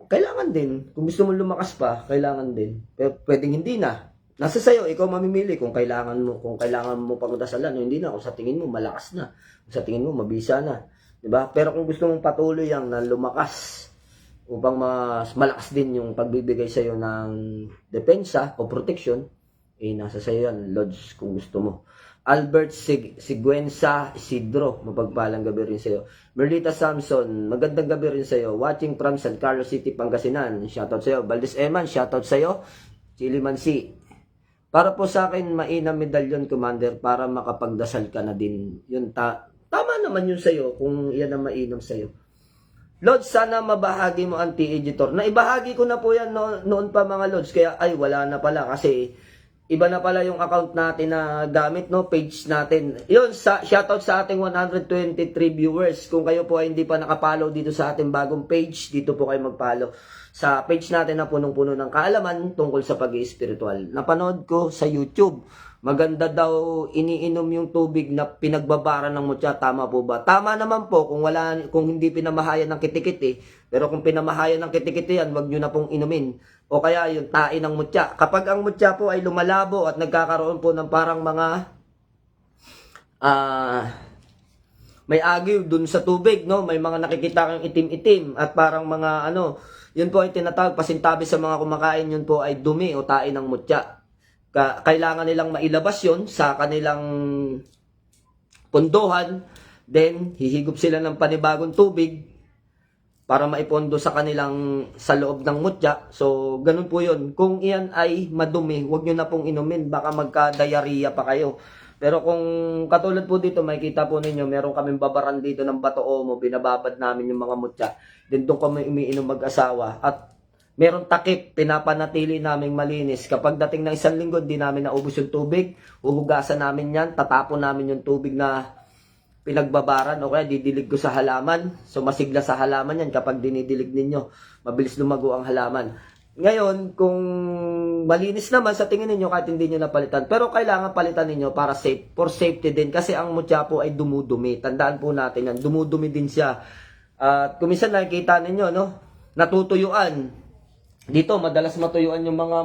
Speaker 1: Kailangan din. Kung gusto mo lumakas pa, kailangan din. Pero pwedeng hindi na. Nasa sayo, ikaw mamimili kung kailangan mo pang dasalan o hindi na. Kung sa tingin mo malakas na. Kung sa tingin mo mabisa na. 'Di ba? Pero kung gusto mong patuloy yang na lumakas upang mas malakas din yung pagbibigay sa iyo ng depensa o protection, nasa sayo yan, Lodge, kung gusto mo. Albert Siguenza Isidro, mapagpalang gabi rin sa iyo. Merlita Samson, magandang gabi rin sa iyo. Watching from San Carlos City, Pangasinan. Shoutout sa iyo. Valdez Eman, shoutout sa iyo. Chilimansi. Para po sa akin, mainam medalyon, Commander, para makapagdasal ka na din. Yun, tama naman yun sa iyo kung yan ang mainam sa iyo. Lord, sana mabahagi mo ang T-Editor. Naibahagi ko na po yan noon pa mga Lords. Kaya wala na pala kasi iba na pala yung account natin na gamit, page natin. Yun, shoutout sa ating 123 viewers. Kung kayo po ay hindi pa nakapollow dito sa ating bagong page, dito po kayo magpollow sa page natin na punong-puno ng kaalaman tungkol sa pag-i-spiritual. Napanood ko sa YouTube, maganda daw iniinom yung tubig na pinagbabara ng mutya. Tama po ba? Tama naman po kung hindi pinamahayan ng kitikiti. Pero kung pinamahayan ng kitikiti yan, wag nyo na pong inumin. O kaya yung tain ng mutya. Kapag ang mutya po ay lumalabo at nagkakaroon po ng parang mga may agiw dun sa tubig, may mga nakikita kang itim-itim at parang mga yun po ay tinatawag pasintabi sa mga kumakain, yun po ay dumi o tain ng mutya. Kailangan nilang mailabas yun sa kanilang pondohan, then hihigop sila ng panibagong tubig para maipondo sa loob ng mutya. So, ganun po yun. Kung iyan ay madumi, huwag nyo na pong inumin. Baka magka-diarrhea pa kayo. Pero kung katulad po dito, makikita po ninyo, meron kaming babaran dito ng bato omo, binababad namin yung mga mutya. Then doon kami umiinom mag-asawa. At meron takip, pinapanatili naming malinis. Kapag dating ng 1 linggo, di namin naubos yung tubig. Huhugasan namin yan, tatapon namin yung tubig na pinagbabaran o kaya didilig ko sa halaman. So masigla sa halaman yan kapag dinidilig ninyo. Mabilis lumago ang halaman. Ngayon, kung malinis naman sa tingin ninyo kahit hindi nyo napalitan. Pero kailangan palitan ninyo para for safety din. Kasi ang mutya po ay dumudumi. Tandaan po natin yan. Dumudumi din siya. At kung minsan nakikita ninyo, natutuyuan. Dito, madalas matuyuan yung mga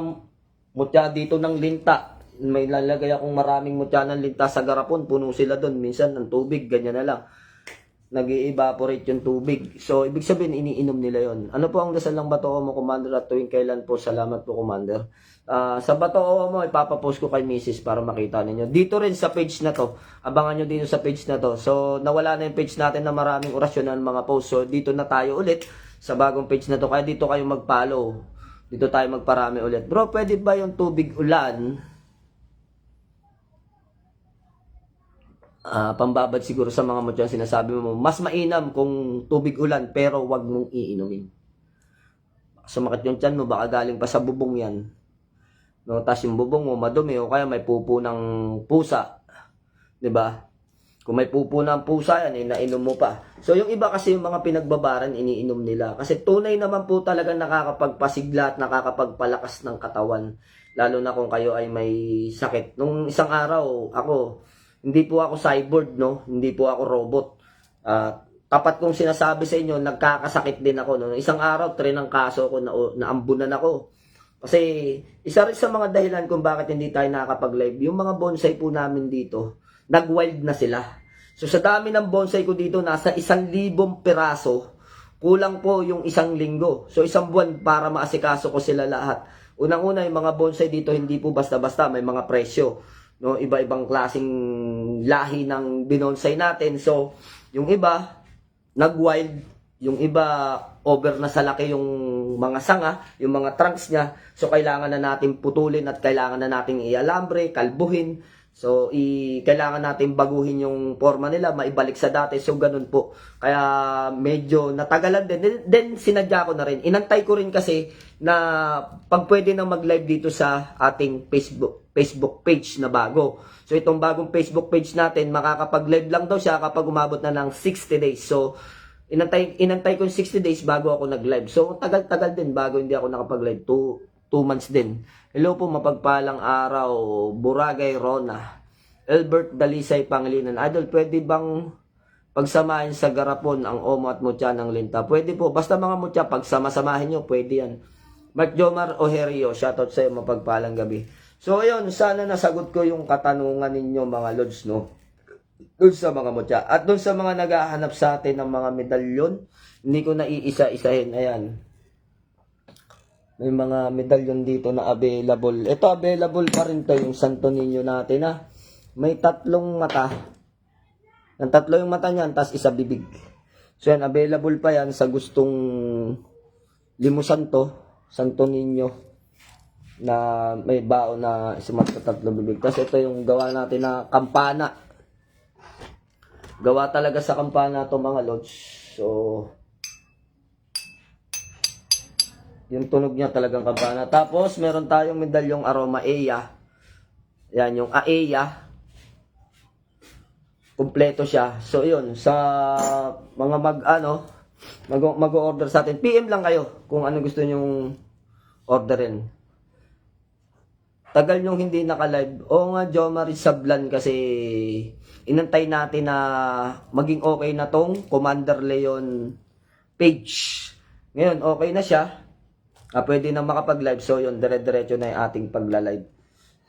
Speaker 1: mutya dito ng linta. May lalagay akong maraming mutya ng linta sa garapon, puno sila doon. Minsan ng tubig, ganyan na lang. Nag-i-evaporate yung tubig. So, ibig sabihin, iniinom nila yon. Ano po ang dasal ng Bato Omo, Commander, at tuwing kailan po? Salamat po, Commander. Sa Bato Omo, ipapapost ko kay Mrs. para makita ninyo. Dito rin sa page na to. Abangan nyo dito sa page na to. So, nawala na yung page natin na maraming orasyon ng mga post. So, dito na tayo ulit sa bagong page na to. Kaya dito kayo mag-follow. Dito tayo magparami ulit. Bro, pwede ba yung tubig ulan pambabad siguro sa mga mutya sinasabi mo, mas mainam kung tubig ulan pero wag mong iinumin. Sumakit yung tiyan mo, baka galing pa sa bubong yan. No, tas yung bubong mo madumi o kaya may pupo ng pusa, 'di ba? Kung may pupo ng pusa yan, nainom mo pa. So yung iba kasi yung mga pinagbabaran iniinom nila kasi tunay naman po talaga nakakapagpasigla at nakakapagpalakas ng katawan. Lalo na kung kayo ay may sakit. Nung isang araw, ako, hindi po ako cyborg, no? Hindi po ako robot. Tapat kong sinasabi sa inyo, nagkakasakit din ako. No? Isang araw, ng kaso ko, naambunan ako. Kasi isa rin sa mga dahilan kung bakit hindi tayo nakakapag-live, yung mga bonsai po namin dito, nag-wild na sila. So sa dami ng bonsai ko dito, nasa 1,000 piraso, kulang po yung 1 linggo. So 1 buwan para maasikaso ko sila lahat. Unang-una, yung mga bonsai dito, hindi po basta-basta, may mga presyo. No? Iba-ibang klaseng lahi ng binonsai natin. So yung iba, nag-wild. Yung iba, over na sa laki yung mga sanga, yung mga trunks niya. So, kailangan na natin putulin at kailangan na natin ialambre, kalbuhin. So, kailangan natin baguhin yung forma nila, maibalik sa dati. So, ganun po. Kaya, medyo natagalan din. Then, sinadya ko na rin. Inantay ko rin kasi na pag pwede nang mag-live dito sa ating Facebook page na bago. So, itong bagong Facebook page natin, makakapag-live lang daw siya kapag umabot na ng 60 days. So, inantay ko yung 60 days bago ako nag-live. So, tagal-tagal din bago hindi ako nakapag-live. 2 months din. Hello po, mapagpalang araw. Buragay Rona. Albert Dalisay Pangilinan. Idol, pwede bang pagsamahin sa garapon ang omo at mutya ng linta? Pwede po. Basta mga mutya, pagsama-samahin nyo, pwede yan. Mark Jomar Oherio, shoutout sa iyo, mapagpalang gabi. So, ayun, sana nasagot ko yung katanungan ninyo mga lods, no? Doon sa mga mutya. At doon sa mga naghahanap sa atin ng mga medalyon, hindi ko na iisa-isahin. Ayan. May mga medalyon dito na available. Ito available pa rin to yung Santo Niño natin ha. May 3 mata. Ang 3 yung mata niyan, tas 1 bibig. So yan, available pa yan sa gustong limusan to. Santo Niño na may bao na sumat sa 3 bibig. Tas ito yung gawa natin na kampana. Gawa talaga sa kampana to mga lods. So, yung tunog niya talagang kampana. Tapos, meron tayong medalyong Aroma Eya. Yan, yung Aeya. Kompleto siya. So, yun. Sa mga mag-order sa atin. PM lang kayo kung ano gusto nyong orderin. Tagal nyong hindi naka-live. Oo nga, Jomari Sablan kasi inantay natin na maging okay na tong Commander Leon page. Ngayon, okay na siya. Pwede na makapag-live. So, yun, dire-diretso na yung ating pagla-live.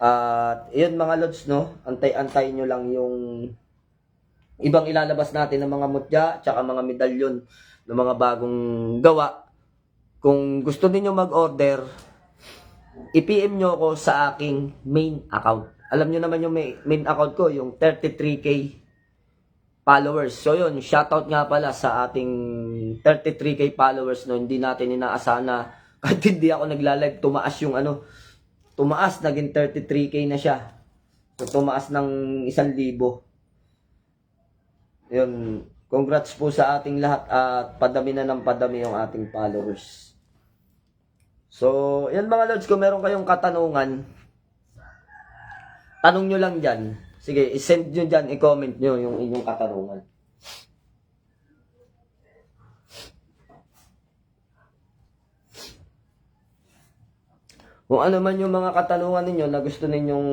Speaker 1: At, yun mga lods, no? Antay-antay nyo lang yung ibang ilalabas natin ng mga mutya, tsaka mga medalyon ng mga bagong gawa. Kung gusto niyo mag-order, i-PM nyo ako sa aking main account. Alam nyo naman yung main account ko, yung 33k followers. So yun, shoutout nga pala sa ating 33k followers, no. Hindi natin inaasahan na kahit hindi ako nagla-live, tumaas, naging 33k na siya. So tumaas ng 1,000. Yun, congrats po sa ating lahat at padami na ng padami yung ating followers. So, yan mga lods, kung meron kayong katanungan, tanong nyo lang dyan. Sige, isend nyo dyan, i-comment nyo yung inyong katanungan. Kung ano man yung mga katanungan ninyo na gusto ninyong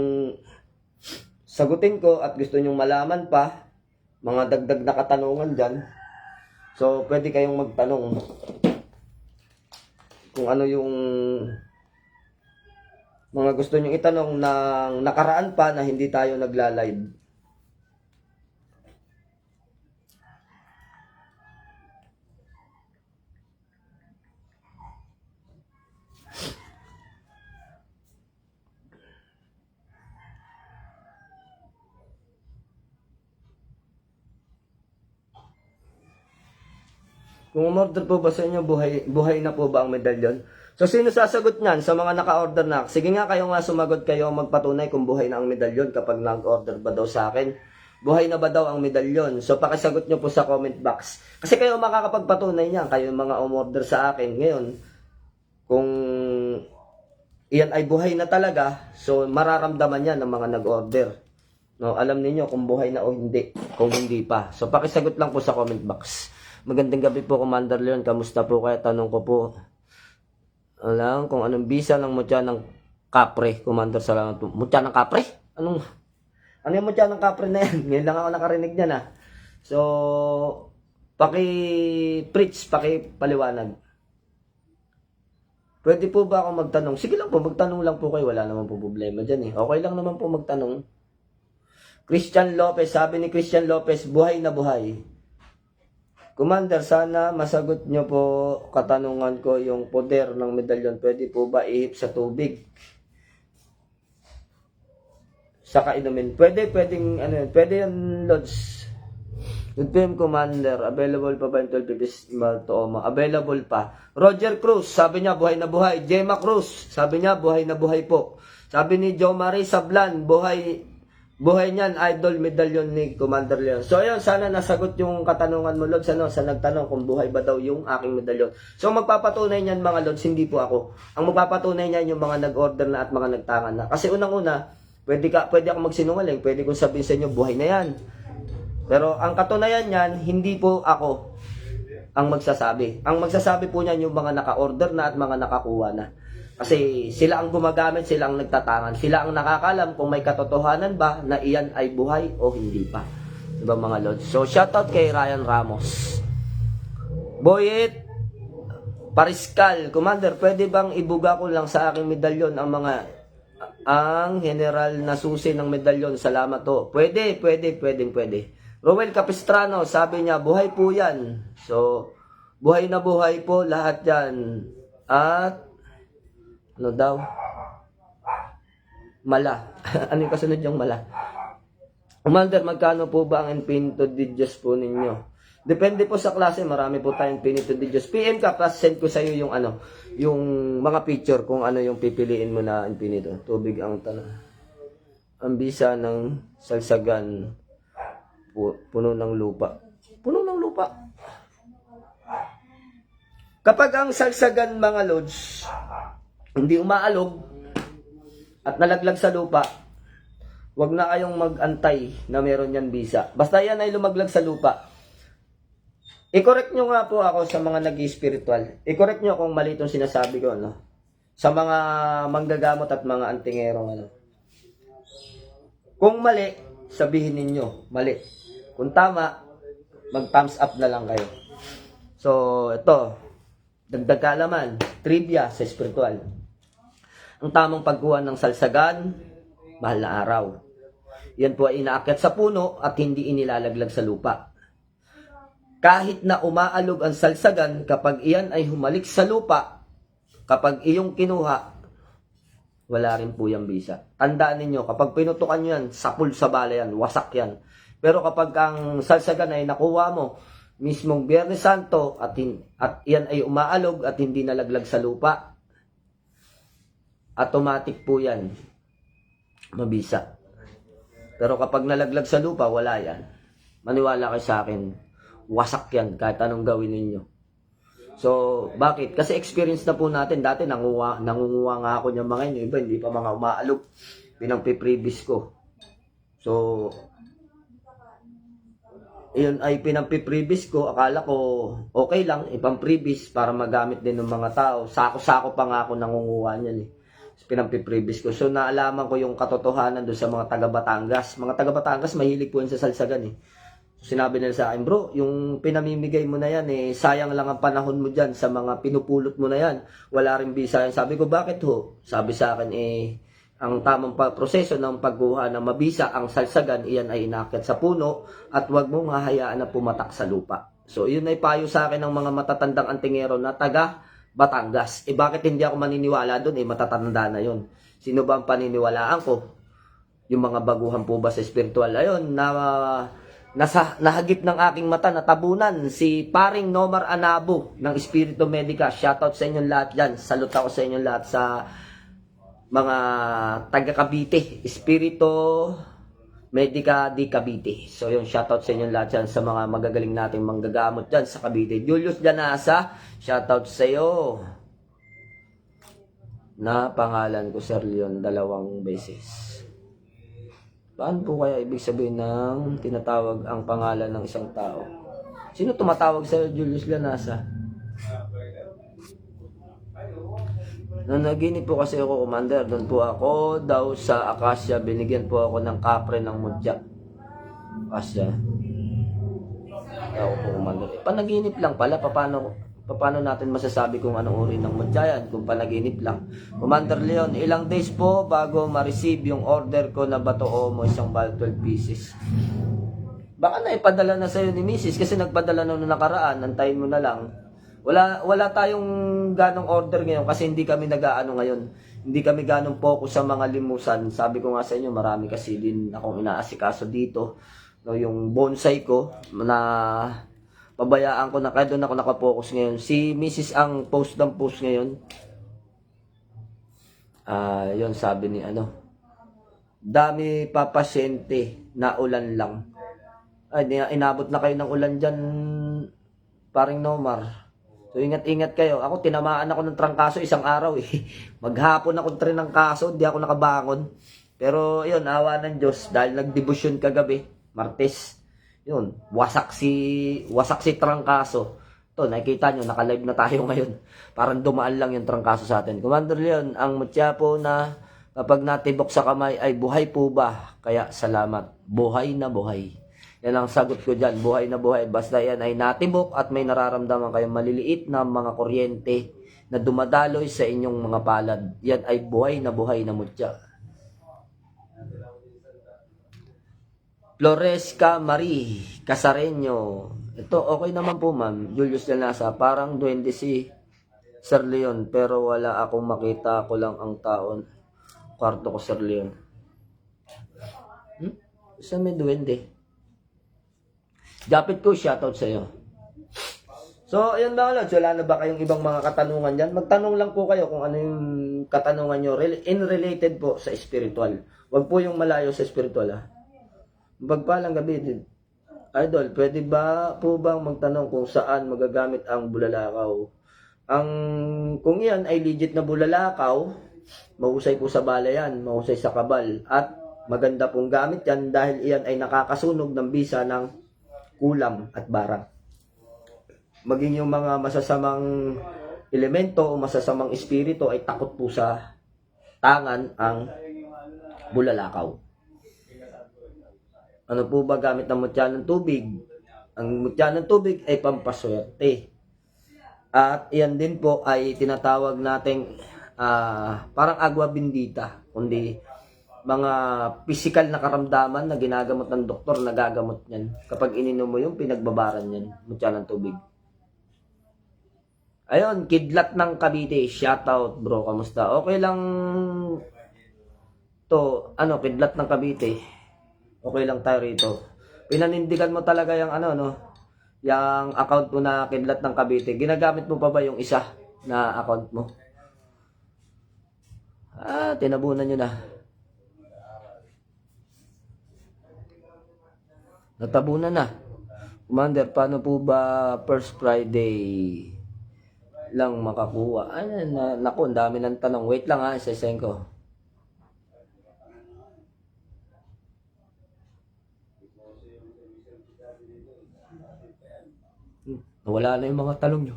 Speaker 1: sagutin ko at gusto nyong malaman pa, mga dagdag na katanungan dyan, so pwede kayong magtanong. Kung ano yung mga gusto nyo itanong ng nakaraan pa na hindi tayo nagla-live. Kung umorder po ba sa inyo, buhay na po ba ang medalyon? So, sino sasagot niyan sa mga naka-order na? Sige nga, kayo nga sumagot, kayo magpatunay kung buhay na ang medalyon kapag nag-order ba daw sa akin. buhay na ba daw ang medalyon? So pakisagot nyo po sa comment box. Kasi kayo makakapagpatunay niyan, kayo mga umorder sa akin ngayon. Kung iyan ay buhay na talaga, so mararamdaman yan ng mga nag-order. No, alam niyo kung buhay na o hindi, kung hindi pa. So pakisagot lang po sa comment box. Magandang gabi po, Commander Leon. Kamusta po kayo? Tanong ko po. Alam kung anong bisa ng mutya ng kapre, Commander. Salamat po. Mutya ng kapre? Ano yung mutya ng kapre na yan? Ngayon lang ako nakarinig niyan ah. So, paki-preach, paki-paliwanag. Pwede po ba ako magtanong? Sige lang po, magtanong lang po kayo. Wala naman po problema dyan eh. Okay lang naman po magtanong. Christian Lopez, sabi ni Christian Lopez, buhay na buhay. Commander, sana masagot nyo po katanungan ko yung poder ng medalyon. Pwede po ba ihip sa tubig? Saka inumin. Pwede yan, Lods. Good PM, Commander. Available pa ba yung 12 pieces Maltooma? Available pa. Roger Cruz, sabi niya, buhay na buhay. Gemma Cruz, sabi niya, buhay na buhay po. Sabi ni Jo Marie Sablan, buhay niyan, idol medalyon ni Commander Leon. So, ayun, sana nasagot yung katanungan mo, Lods, sa nagtanong kung buhay ba daw yung aking medalyon. So, magpapatunay niyan, mga Lods, hindi po ako. Ang magpapatunay niyan yung mga nag-order na at mga nagtangan na. Kasi unang-una, pwede ako magsinungaling, pwede kong sabihin sa inyo, buhay na yan. Pero ang katunayan niyan, hindi po ako ang magsasabi. Ang magsasabi po niyan yung mga naka-order na at mga nakakuha na. Kasi sila ang gumagamit, sila ang nagtatangan. Sila ang nakakalam kung may katotohanan ba na iyan ay buhay o hindi pa. Diba mga Lods? So shoutout kay Ryan Ramos. Boyet Pariskal, Commander, pwede bang ibuga ko lang sa aking medalyon ang general na susi ng medalyon? Salamat to. Pwede. Roel Capistrano, sabi niya, buhay po yan. So, buhay na buhay po lahat yan. At, ano daw? Mala. Ano yung kasunod yung mala? Commander, magkano po ba ang infinito digits po ninyo? Depende po sa klase, marami po tayong infinito digits. PM ka, plus send ko sa iyo yung yung mga picture kung ano yung pipiliin mo na infinito. Tubig ang tanong. Ang bisa ng salsagan, puno ng lupa. Puno ng lupa. Kapag ang salsagan, mga Lods, hindi umaalog at nalaglag sa lupa, wag na kayong mag-antay na meron yan bisa. Basta yan ay lumaglag sa lupa. I-correct nyo nga po ako sa mga nag-spiritual. I-correct nyo kung mali itong sinasabi ko, no? Sa mga manggagamot at mga antingerong, Kung mali, sabihin ninyo, mali. Kung tama, mag-thumbs up na lang kayo. So, ito, dagdag kaalaman, trivia sa spiritual. Ang tamang pagkuha ng salsagan, mahal na araw. Yan po ay inaakyat sa puno at hindi inilalaglag sa lupa. Kahit na umaalog ang salsagan, kapag iyan ay humalik sa lupa, kapag iyong kinuha, wala rin po yung bisa. Tandaan ninyo, kapag pinutukan nyo yan, sapul sa bala yan, wasak yan. Pero kapag ang salsagan ay nakuha mo, mismong Biyernes Santo, at iyan ay umaalog at hindi nalaglag sa lupa, automatic po yan, mabisa. Pero kapag nalaglag sa lupa, wala yan. Maniwala kayo sa akin, wasak yan kahit anong gawin ninyo. So, bakit? Kasi experience na po natin. Dati nangunguha nga ako ng mga inyo. Iba, hindi pa mga umaalog. Pinampiprevious ko. So, yun ay pinampiprevious ko. Akala ko okay lang, ipamprevious para magamit din ng mga tao. Sako-sako pa nga ako nangunguha niyan eh. Pinampiprevious ko. So, naalaman ko yung katotohanan doon sa mga taga-Batangas. Mga taga-Batangas, mahilig po yun sa salsagan eh. Sinabi nila sa akin, bro, yung pinamimigay mo na yan, sayang lang ang panahon mo dyan sa mga pinupulot mo na yan. Wala rin bisa yan. Sabi ko, bakit ho? Sabi sa akin, ang tamang proseso ng pagkuha ng mabisa, ang salsagan, iyan ay inakyat sa puno at wag mong hahayaan na pumatak sa lupa. So, yun ay payo sa akin ng mga matatandang antingero na taga Batangas. Bakit hindi ako maniniwala doon? Matatanda na yun. Sino ba ang paniniwalaan ko? Yung mga baguhan po ba sa spiritual? Ayun, nahagip ng aking mata, natabunan si paring Nomar Anabo ng Espiritu Medica. Shoutout sa inyong lahat dyan. Salute ako sa inyong lahat sa mga taga Cavite, Espiritu Medica di Cavite. So yung shoutout sa inyo lahat dyan sa mga magagaling nating manggagamot dyan sa Cavite. Julius Janasa, shoutout sa iyo. Na pangalan ko Sir Leon 2 beses. Paano po kaya ibig sabihin ng tinatawag ang pangalan ng isang tao? Sino tumatawag sa Julius Janasa? Nung naginip po kasi ako, Commander, doon po ako daw sa Acacia, binigyan po ako ng kapre ng mudya. Acacia. Ako po, Commander. Panaginip lang pala, paano natin masasabi kung anong uri ng mudya yan, kung panaginip lang. Commander Leon, ilang days po bago ma-receive yung order ko na bato o mo isang bal 12 pieces. Baka na ipadala na sa'yo ni Mrs. kasi nagpadala na nung nakaraan, antayin mo na lang. Wala tayong ganong order ngayon kasi hindi kami nag-aano ngayon. Hindi kami ganong focus sa mga limusan. Sabi ko nga sa inyo, marami kasi din akong inaasikaso dito. No, yung bonsai ko na pabayaan ko na kaya doon ako nakapokus ngayon. Si Mrs. ang post ng post ngayon. Yun sabi ni dami pa pasyente na ulan lang. Ay, inabot na kayo ng ulan dyan, paring Nomar. So, ingat-ingat kayo. Ako, tinamaan ako ng trangkaso isang araw eh. Maghapon ako trangkaso, di ako nakabangon. Pero, yun, awa ng Diyos. Dahil nagdebosyon kagabi, Martes. Yun, wasak si trangkaso. Ito, nakikita nyo, naka-live na tayo ngayon. Parang dumaan lang yung trangkaso sa atin. Commander Leon, ang mutya po na kapag natibok sa kamay ay buhay po ba? Kaya salamat. Buhay na buhay. Yan ang sagot ko dyan, buhay na buhay. Basta yan ay natibok at may nararamdaman kayong maliliit na mga kuryente na dumadaloy sa inyong mga palad. Yan ay buhay na mutya. Floresca Marie Casareño. Ito, okay naman po ma'am. Julius Lanasa, parang duwende si Sir Leon, pero wala akong makita, ko lang ang taon. Kwarto ko Sir Leon. Saan may duwende? Japit ko, shoutout sa iyo. So, ayun ba ulit. Wala na ba kayong ibang mga katanungan dyan? Magtanong lang po kayo kung ano yung katanungan nyo in related po sa spiritual. Huwag po yung malayo sa spiritual ha. Bagpalang gabi din. Idol, pwede ba po bang magtanong kung saan magagamit ang bulalakaw? Kung yan ay legit na bulalakaw, mahusay po sa balayan, mahusay sa kabal. At maganda pong gamit yan dahil iyan ay nakakasunog ng bisa ng kulam at barang. Maging yung mga masasamang elemento o masasamang espiritu ay takot po sa tangan ang bulalakaw. Ano po ba gamit ng mutya ng tubig? Ang mutya ng tubig ay pampaswerte. At iyan din po ay tinatawag nating parang agua bendita, kundi mga physical na karamdaman na ginagamot ng doktor, nagagamot yan. Kapag ininom mo yung pinagbabaran yan, mutya ng tubig. Ayun, Kidlat ng Cavite, shoutout bro, kamusta? Okay lang to, Kidlat ng Cavite. Okay lang tayo rito. Pinanindigan mo talaga yung yung account mo na Kidlat ng Cavite. Ginagamit mo pa ba yung isa na account mo? Tinabunan nyo na. Natabunan na. Commander, paano po ba first Friday lang makakuha? Naku, ang dami ng tanong. Wait lang ha, isa-send ko. Nawala na yung mga talong nyo.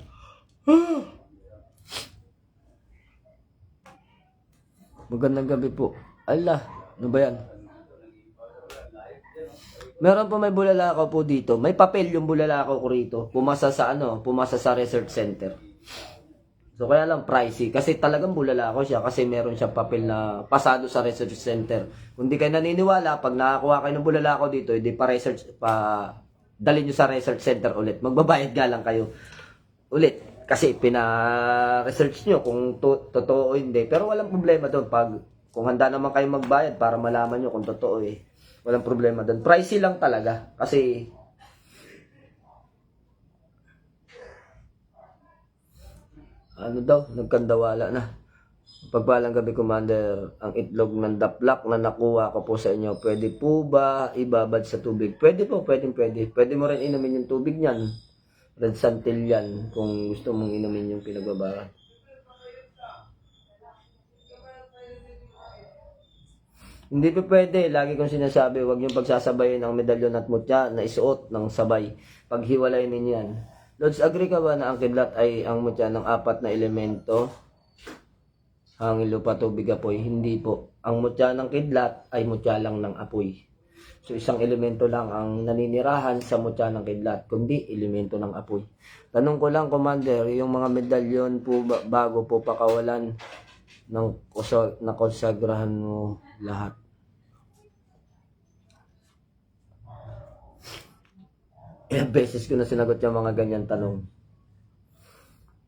Speaker 1: Magandang gabi po. Allah, ano ba yan? Meron po may bulalakaw po dito. May papel yung bulalakaw ko rito. Pumasa sa research center. So kaya lang pricey. Kasi talagang bulalakaw siya. Kasi meron siya papel na pasado sa research center. Kung di kayo naniniwala, pag nakakuha kayo ng bulalakaw dito, hindi dalhin nyo sa research center ulit. Magbabayad nga lang kayo ulit. Kasi pina-research nyo kung totoo o hindi. Pero walang problema doon. Kung handa naman kayo magbayad para malaman nyo kung totoo eh. Walang problema doon. Pricey lang talaga. Kasi nagkandawala na. Pagpalang gabi, Commander, ang itlog ng daplak na nakuha ko po sa inyo, pwede po ba ibabad sa tubig? Pwede po, pwede. Pwede mo rin inumin yung tubig niyan. Red Santil yan, kung gusto mong inumin yung pinagbabara. Hindi po pwede. Lagi kong sinasabi, huwag niyong pagsasabayin ang medalyon at mutya na isuot ng sabay. Paghiwalay ninyo yan. Lods, agree ka ba na ang kidlat ay ang mutya ng 4 na elemento? Hangin, lupa, tubig, apoy? Hindi po. Ang mutya ng kidlat ay mutya lang ng apoy. So, isang elemento lang ang naninirahan sa mutya ng kidlat, kundi elemento ng apoy. Tanong ko lang, Commander, yung mga medalyon po bago po pakawalan ng nakonsagrahan mo lahat? Ilang beses ko na sinagot yung mga ganyan tanong.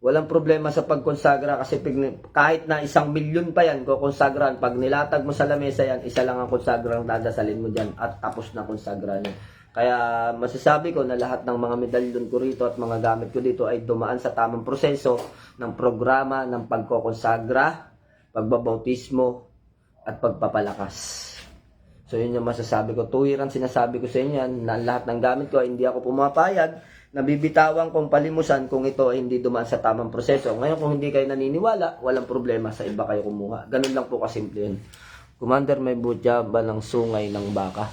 Speaker 1: Walang problema sa pagkonsagra kasi kahit na 1,000,000 pa yan, kukonsagrahan. Pag nilatag mo sa lamesa yan, isa lang ang konsagrang dadasalin mo dyan at tapos na konsagra niya. Kaya masasabi ko na lahat ng mga medalyon ko rito at mga gamit ko dito ay dumaan sa tamang proseso ng programa ng pagkokonsagra, pagbabautismo, at pagpapalakas. So yun yung masasabi ko. Tuwiran sinasabi ko sa inyo yan na lahat ng gamit ko ay hindi ako pumapayag nabibitawan kong palimusan kung ito ay hindi dumaan sa tamang proseso. Ngayon kung hindi kayo naniniwala, walang problema, sa iba kayo kumuha. Ganun lang po kasimple yun. Commander, may butya ba ng sungay ng baka?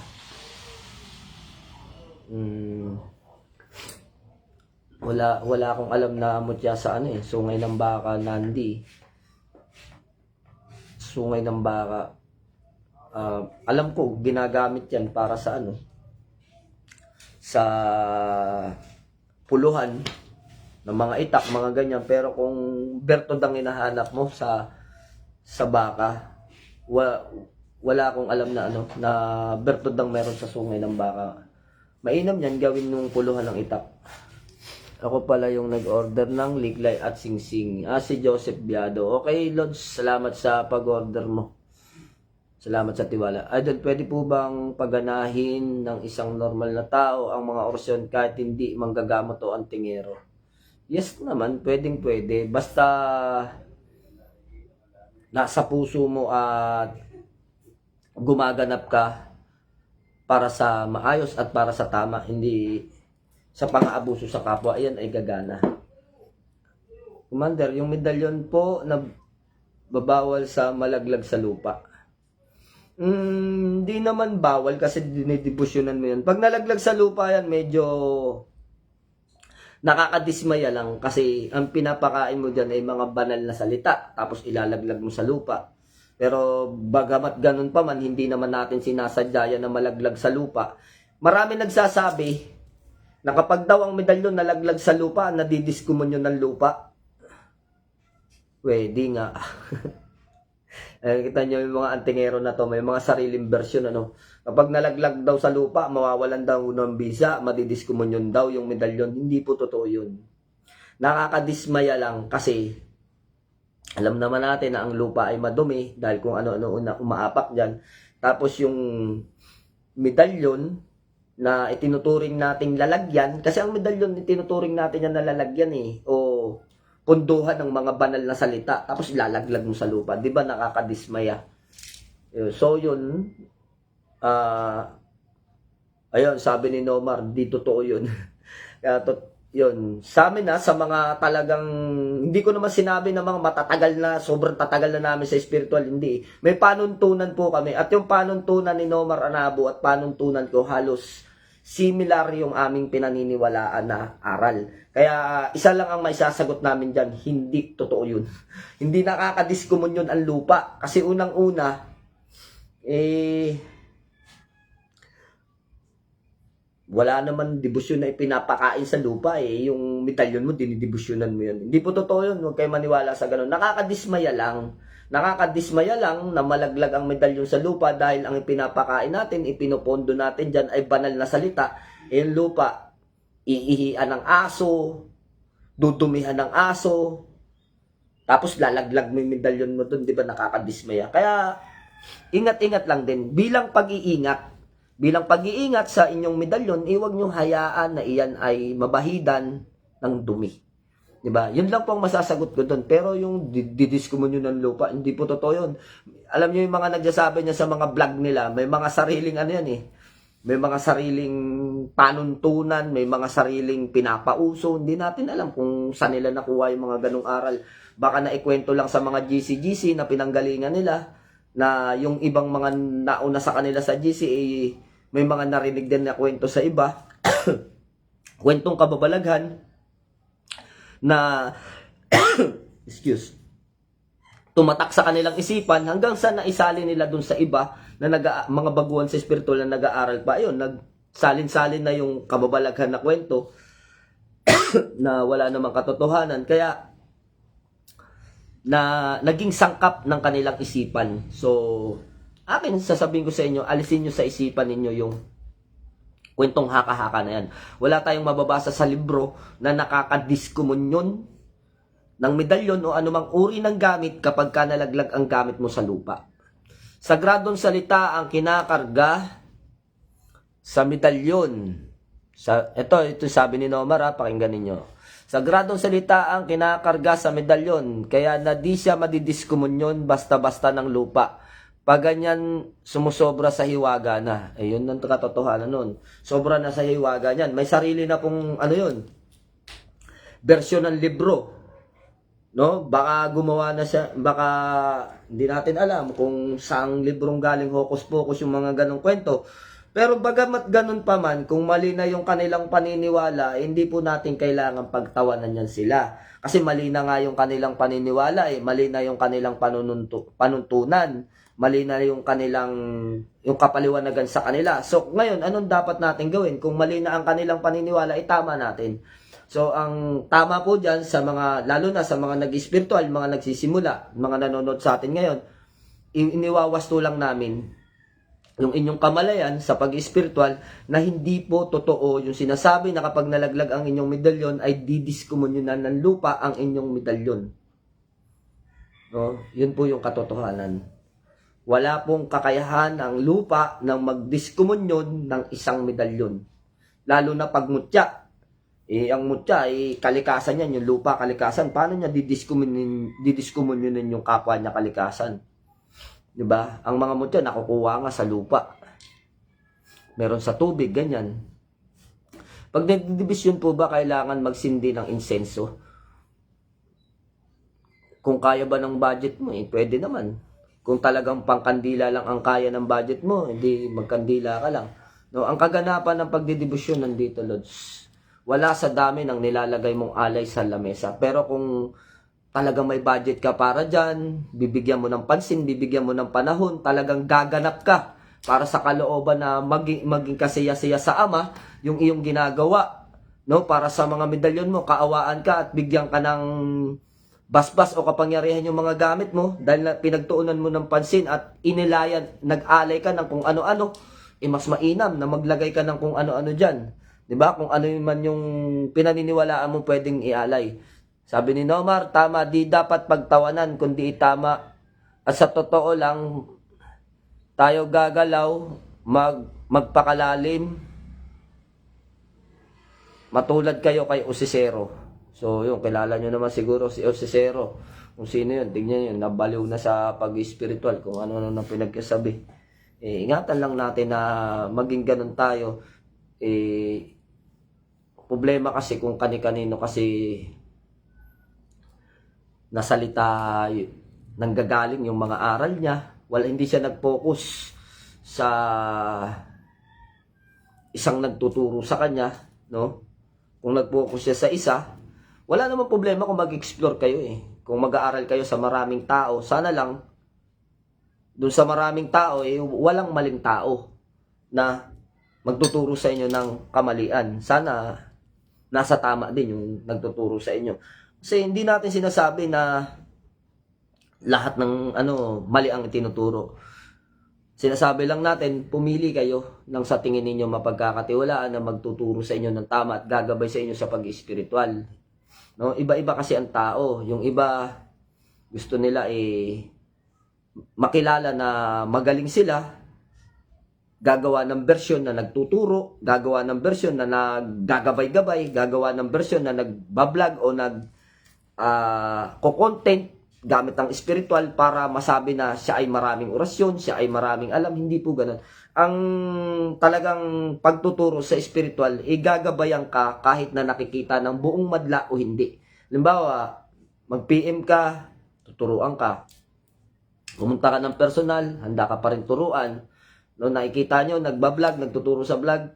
Speaker 1: Wala akong alam na mutya sa sungay ng baka, Nandi. Sungay ng baka. Alam ko, ginagamit yan para sa sa puluhan ng mga itak, mga ganyan. Pero kung bertod ang hinahanap mo sa baka, wala akong alam na na bertod ang meron sa sungay ng baka. Mainam yan, gawin nung puluhan ng itak. Ako pala yung nag-order ng liglay at singsing. Si Joseph Biado. Okay, Lods, salamat sa pag-order mo. Salamat sa tiwala. Idol, pwede po bang paganahin ng isang normal na tao ang mga orasyon kahit hindi manggagamot o antingero? Yes naman, pwede. Basta nasa puso mo at gumaganap ka para sa maayos at para sa tama, hindi sa pang-aabuso sa kapwa, ayan ay gagana. Commander, yung medalyon po na babawal sa malaglag sa lupa. Hindi naman bawal kasi dinidibusyonan mo yan. Pag nalaglag sa lupa yan, medyo nakakadismaya lang kasi ang pinapakain mo dyan ay mga banal na salita tapos ilalaglag mo sa lupa. Pero bagamat ganun pa man, hindi naman natin sinasadya yan na malaglag sa lupa. Marami nagsasabi na kapag daw ang medalyon nalaglag sa lupa, nadidiskumonyon ng lupa. Pwede nga. Kita nyo yung mga antingero na to, may mga sariling version Kapag nalaglag daw sa lupa, mawawalan daw ng bisa, madidiskumonyon daw yung medalyon. Hindi po totoo yun. Nakakadismaya lang kasi alam naman natin na ang lupa ay madumi dahil kung ano-ano umaapak dyan. Tapos yung medalyon na itinuturing nating lalagyan, kasi ang medalyon itinuturing natin yan na lalagyan o punduhan ng mga banal na salita tapos ilalaglag mo sa lupa, di ba nakakadismaya? So yun, ayun, sabi ni Nomar, di totoo yun. Kaya yun, sa amin sa mga talagang, hindi ko naman sinabi na mga matatagal na, sobrang tatagal na namin sa spiritual, hindi. May panuntunan po kami, at yung panuntunan ni Nomar Anabo at panuntunan ko halos similar yung aming pinaniniwalaan na aral. Kaya isa lang ang maisasagot namin dyan, hindi totoo yun. Hindi nakakadiskumonyon ang lupa. Kasi unang-una, wala naman dibusyon na ipinapakain sa lupa Yung medalyon mo, dinidibusyonan mo yun. Hindi po totoo yun, huwag kayo maniwala sa ganun. Nakakadismaya lang na malaglag ang medalyon sa lupa dahil ang ipinapakain natin, ipinopondo natin dyan ay banal na salita. Yung lupa, iihian ng aso, dudumihan ng aso, tapos lalaglag mo yung medalyon mo dun, di ba nakakadismaya? Kaya, ingat-ingat lang din. Bilang pag-iingat sa inyong medalyon, huwag niyong hayaan na iyan ay mabahidan ng dumi. Diba? Yun lang po ang masasagot ko doon. Pero yung didiskumunyo ng lupa, hindi po totoo yun. Alam niyo yung mga nagsasabi niya sa mga vlog nila, may mga sariling ano yan eh. May mga sariling panuntunan, may mga sariling pinapauso. Hindi natin alam kung saan nila nakuha yung mga ganong aral. Baka naikwento lang sa mga GC-GC na pinanggalingan nila na yung ibang mga nauna sa kanila sa GC eh, may mga narinig din na kwento sa iba. Kwentong kababalaghan na tumatak sa kanilang isipan hanggang sa naisali nila dun sa iba na mga baguhan sa espiritual na nag-aaral pa. Ayun, nagsalin-salin na yung kababalaghan na kwento na wala namang katotohanan. Kaya na naging sangkap ng kanilang isipan. So, akin sasabihin ko sa inyo, alisin nyo sa isipan ninyo yung kwentong haka-haka na yan. Wala tayong mababasa sa libro na nakakadiskumunyon ng medalyon o anumang uri ng gamit kapag ka nalaglag ang gamit mo sa lupa. Sagradong salita ang kinakarga sa medalyon. Ito sabi ni Nomar, pakinggan ninyo. Sagradong salita ang kinakarga sa medalyon, kaya na di siya madidiskumunyon basta-basta ng lupa. Pag ganyan, sumusobra sa hiwaga na. Yun ang katotohanan nun. Sobra na sa hiwaga niyan. May sarili na pong, bersyon ng libro. No? Baka gumawa na siya, baka hindi natin alam kung saang librong galing hokus-pokus yung mga ganong kwento. Pero bagamat ganun pa man, kung mali na yung kanilang paniniwala, hindi po natin kailangan pagtawanan yan sila. Kasi mali na nga yung kanilang paniniwala, mali na yung kanilang panuntunan. Mali na yung kapaliwanagan sa kanila. So, ngayon, anong dapat natin gawin? Kung mali na ang kanilang paniniwala, tama natin. So, ang tama po dyan sa mga, lalo na sa mga nag-spiritual, mga nagsisimula, mga nanonood sa atin ngayon, iniwawasto lang namin yung inyong kamalayan sa pag-spiritual na hindi po totoo yung sinasabi na kapag nalaglag ang inyong medalyon ay didiskumunyonan ng lupa ang inyong medalyon. No? Yun po yung katotohanan. Wala pong kakayahan ang lupa ng magdiskumunyon ng isang medalyon. Lalo na pag mutya. Ang mutya, kalikasan yan, yung lupa kalikasan. Paano niya didiskumunyonin yung kapwa niya kalikasan? Diba? Ang mga mutya nakukuha nga sa lupa. Meron sa tubig, ganyan. Pag nagdidibisyon po ba, kailangan magsindi ng insenso? Kung kaya ba ng budget mo, pwede naman. Kung talagang pangkandila lang ang kaya ng budget mo, hindi magkandila ka lang. No, ang kaganapan ng pagdidibusyon nandito, Lods. Wala sa dami ng nilalagay mong alay sa lamesa. Pero kung talagang may budget ka para dyan, bibigyan mo ng pansin, bibigyan mo ng panahon, talagang gaganap ka para sa kalooban na maging kasaya-saya sa Ama, yung iyong ginagawa. No, para sa mga medalyon mo, kaawaan ka at bigyan ka ng basbas o kapangyarihan yung mga gamit mo dahil na pinagtuunan mo ng pansin at inilayan, nag-alay ka ng kung ano-ano, mas mainam na maglagay ka ng kung ano-ano dyan. Diba? Kung ano man yung pinaniniwalaan mo pwedeng ialay. Sabi ni Nomar, tama, di dapat pagtawanan kundi itama. At sa totoo lang, tayo gagalaw, magpakalalim, matulad kayo kay Osisero. So, yun, kilala nyo naman siguro si Osisero. Kung sino yun, tignan yun, nabaliw na sa pag-spiritual, kung ano na pinagkasabi. Ingatan lang natin na maging ganun tayo. Problema kasi kung kani-kanino kasi nasalita, nanggagaling yung mga aral niya. Hindi siya nag-focus sa isang nagtuturo sa kanya, no? Kung nag-focus siya sa isa, wala namang problema kung mag-explore kayo Kung mag-aaral kayo sa maraming tao, sana lang doon sa maraming tao walang maling tao na magtuturo sa inyo ng kamalian. Sana nasa tama din yung nagtuturo sa inyo. Kasi hindi natin sinasabi na lahat ng mali ang itinuturo. Sinasabi lang natin, pumili kayo ng sa tingin ninyo mapagkakatiwalaan na magtuturo sa inyo ng tama at gagabay sa inyo sa pag-spiritual. No, iba-iba kasi ang tao. Yung iba gusto nila makilala na magaling sila, gagawa ng bersyon na nagtuturo, gagawa ng bersyon na naggagabay-gabay, gagawa ng bersyon na nagbablog o ko-content gamit ang spiritual para masabi na siya ay maraming orasyon, siya ay maraming alam. Hindi po ganun. Ang talagang pagtuturo sa spiritual, igagabayan ka kahit na nakikita ng buong madla o hindi. Halimbawa, mag-PM ka, tuturuan ka. Pumunta ka ng personal, handa ka pa rin turuan. No, nakikita nyo, nagbablog, nagtuturo sa vlog,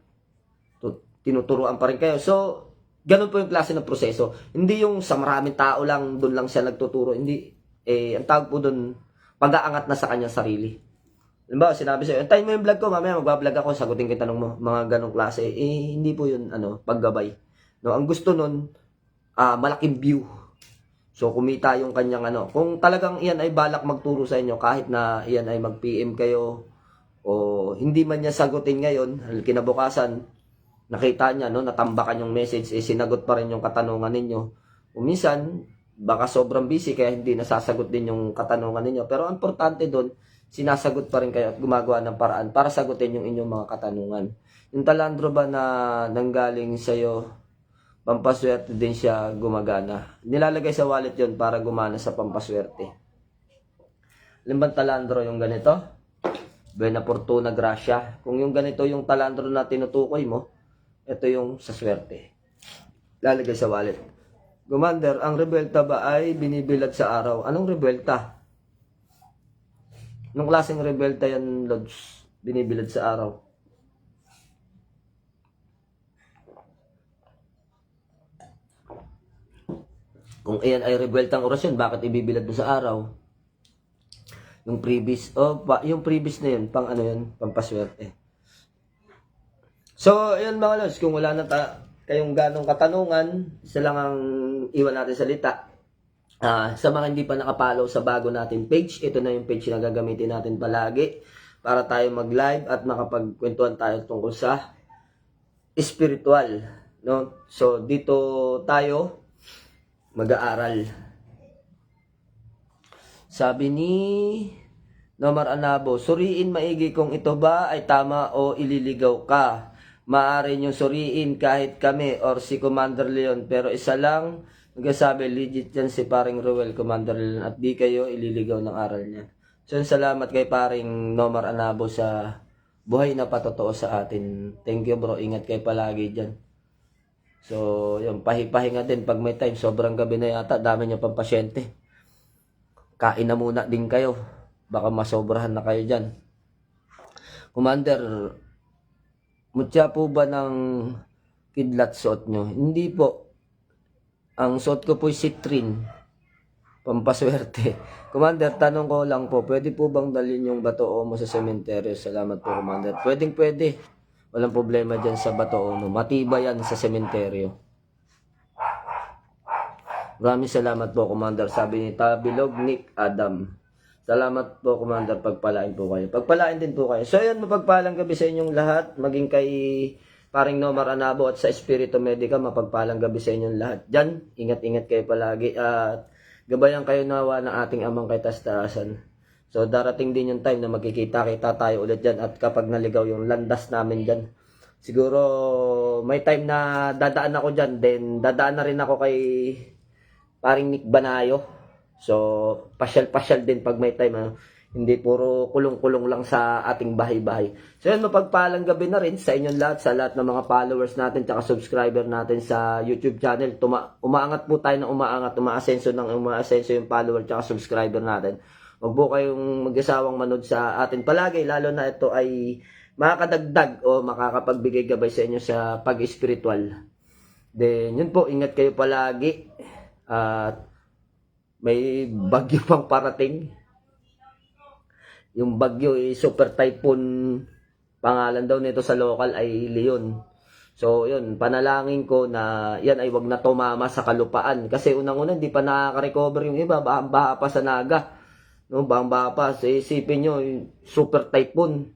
Speaker 1: tinuturuan pa rin kayo. So, ganun po yung klase ng proseso. Hindi yung sa maraming tao lang, doon lang siya nagtuturo. Hindi, ang tawag po doon, pag-aangat na sa kanyang sarili. Halimbawa, sinabi sa'yo, antayin mo yung vlog ko, mamaya magbablog ako, sagutin kita ng mga ganong klase. Hindi po yun, paggabay. No, ang gusto nun, malaking view. So, kumita yung kanyang Kung talagang iyan ay balak magturo sa inyo, kahit na iyan ay mag-PM kayo, o hindi man niya sagutin ngayon, kinabukasan, nakita niya, natambakan yung message, sinagot pa rin yung katanungan ninyo. O minsan, baka sobrang busy, kaya hindi nasasagot din yung katanungan ninyo. Pero ang importante doon, sinasagot pa rin kayo at gumagawa ng paraan para sagutin yung inyong mga katanungan. Yung talandro ba na nanggaling sa'yo, pampaswerte din siya gumagana. Nilalagay sa wallet yon para gumana sa pampaswerte. Limbang talandro yung ganito, Buena Fortuna Gracia. Kung yung ganito yung talandro na tinutukoy mo, ito yung sa swerte. Lalagay sa wallet. Commander, ang rebelta ba ay binibilad sa araw? Anong rebelta? Anong klaseng rebelta yan, Lods? Binibilad sa araw? Kung iyan ay rebeltang orasyon, bakit ibibilad mo sa araw? Yung previous, yung previous na yun, pang yun, pampaswerte. So, ayun mga Lods, kung wala na kayong ganong katanungan, isa lang ang iwan natin salita. Sa mga hindi pa nakapollow sa bago natin page, ito na yung page na gagamitin natin palagi para tayo mag-live at makapagkwentuhan tayo tungkol sa spiritual. No? So, dito tayo mag-aaral. Sabi ni Nomar Anabo, suriin maigi kung ito ba ay tama o ililigaw ka. Maaari nyo suriin kahit kami or si Commander Leon, pero isa lang nagsasabi, legit yan si paring Ruel, Commander Leon, at di kayo ililigaw ng aral niya. So, salamat kay paring Nomar Anabo sa buhay na patotoo sa atin. Thank you bro, ingat kayo palagi dyan. So, yung pahipahinga din pag may time, sobrang gabi na yata, dami nyo pang pasyente. Kain na muna din kayo, baka masobrahan na kayo dyan. Commander, mutya po ba ng kidlat suot nyo? Hindi po. Ang suot ko po citrine. Pampaswerte. Commander, tanong ko lang po, pwede po bang dalhin yung bato o mo sa sementeryo? Salamat po, Commander. Pwede. Walang problema dyan sa bato o mo. Matibay yan sa sementeryo. Maraming salamat po, Commander. Sabi ni Tabilog Nick Adam. Salamat po, Commander. Pagpalain po kayo. Pagpalain din po kayo. So, yan, mapagpalang gabi sa inyong lahat. Maging kay paring Nomar Anabo at sa Espiritu Medica, mapagpalang gabi sa inyong lahat. Diyan, ingat-ingat kayo palagi. At gabayan kayo nawa ng ating amang kay taas-taasan. So, darating din yung time na magkikita-kita tayo ulit dyan. At kapag naligaw yung landas namin dyan, siguro may time na dadaan ako dyan. Then, dadaan na rin ako kay paring Nick Banayo. So, pasyal-pasyal din pag may time. Hindi puro kulong-kulong lang sa ating bahay-bahay. So, yun, mapagpalang gabi na rin sa inyong lahat, sa lahat ng mga followers natin, tsaka subscriber natin sa YouTube channel. Umaangat po tayo ng umaangat, umaasenso yung follower tsaka subscriber natin. Huwag po kayong mag-asawang manood sa atin palagi, lalo na ito ay makakadagdag o makakapagbigay gabay sa inyo sa pag-spiritual. Then, yun po, ingat kayo palagi. At may bagyo pang parating. Yung bagyo ay super typhoon. Pangalan daw nito sa local ay Leon. So, yun, panalangin ko na yan ay wag na tumama sa kalupaan. Kasi unang-una, hindi pa nakaka-recover yung iba. Baha pa sa Naga. No, baha pa. So, isipin nyo, super typhoon.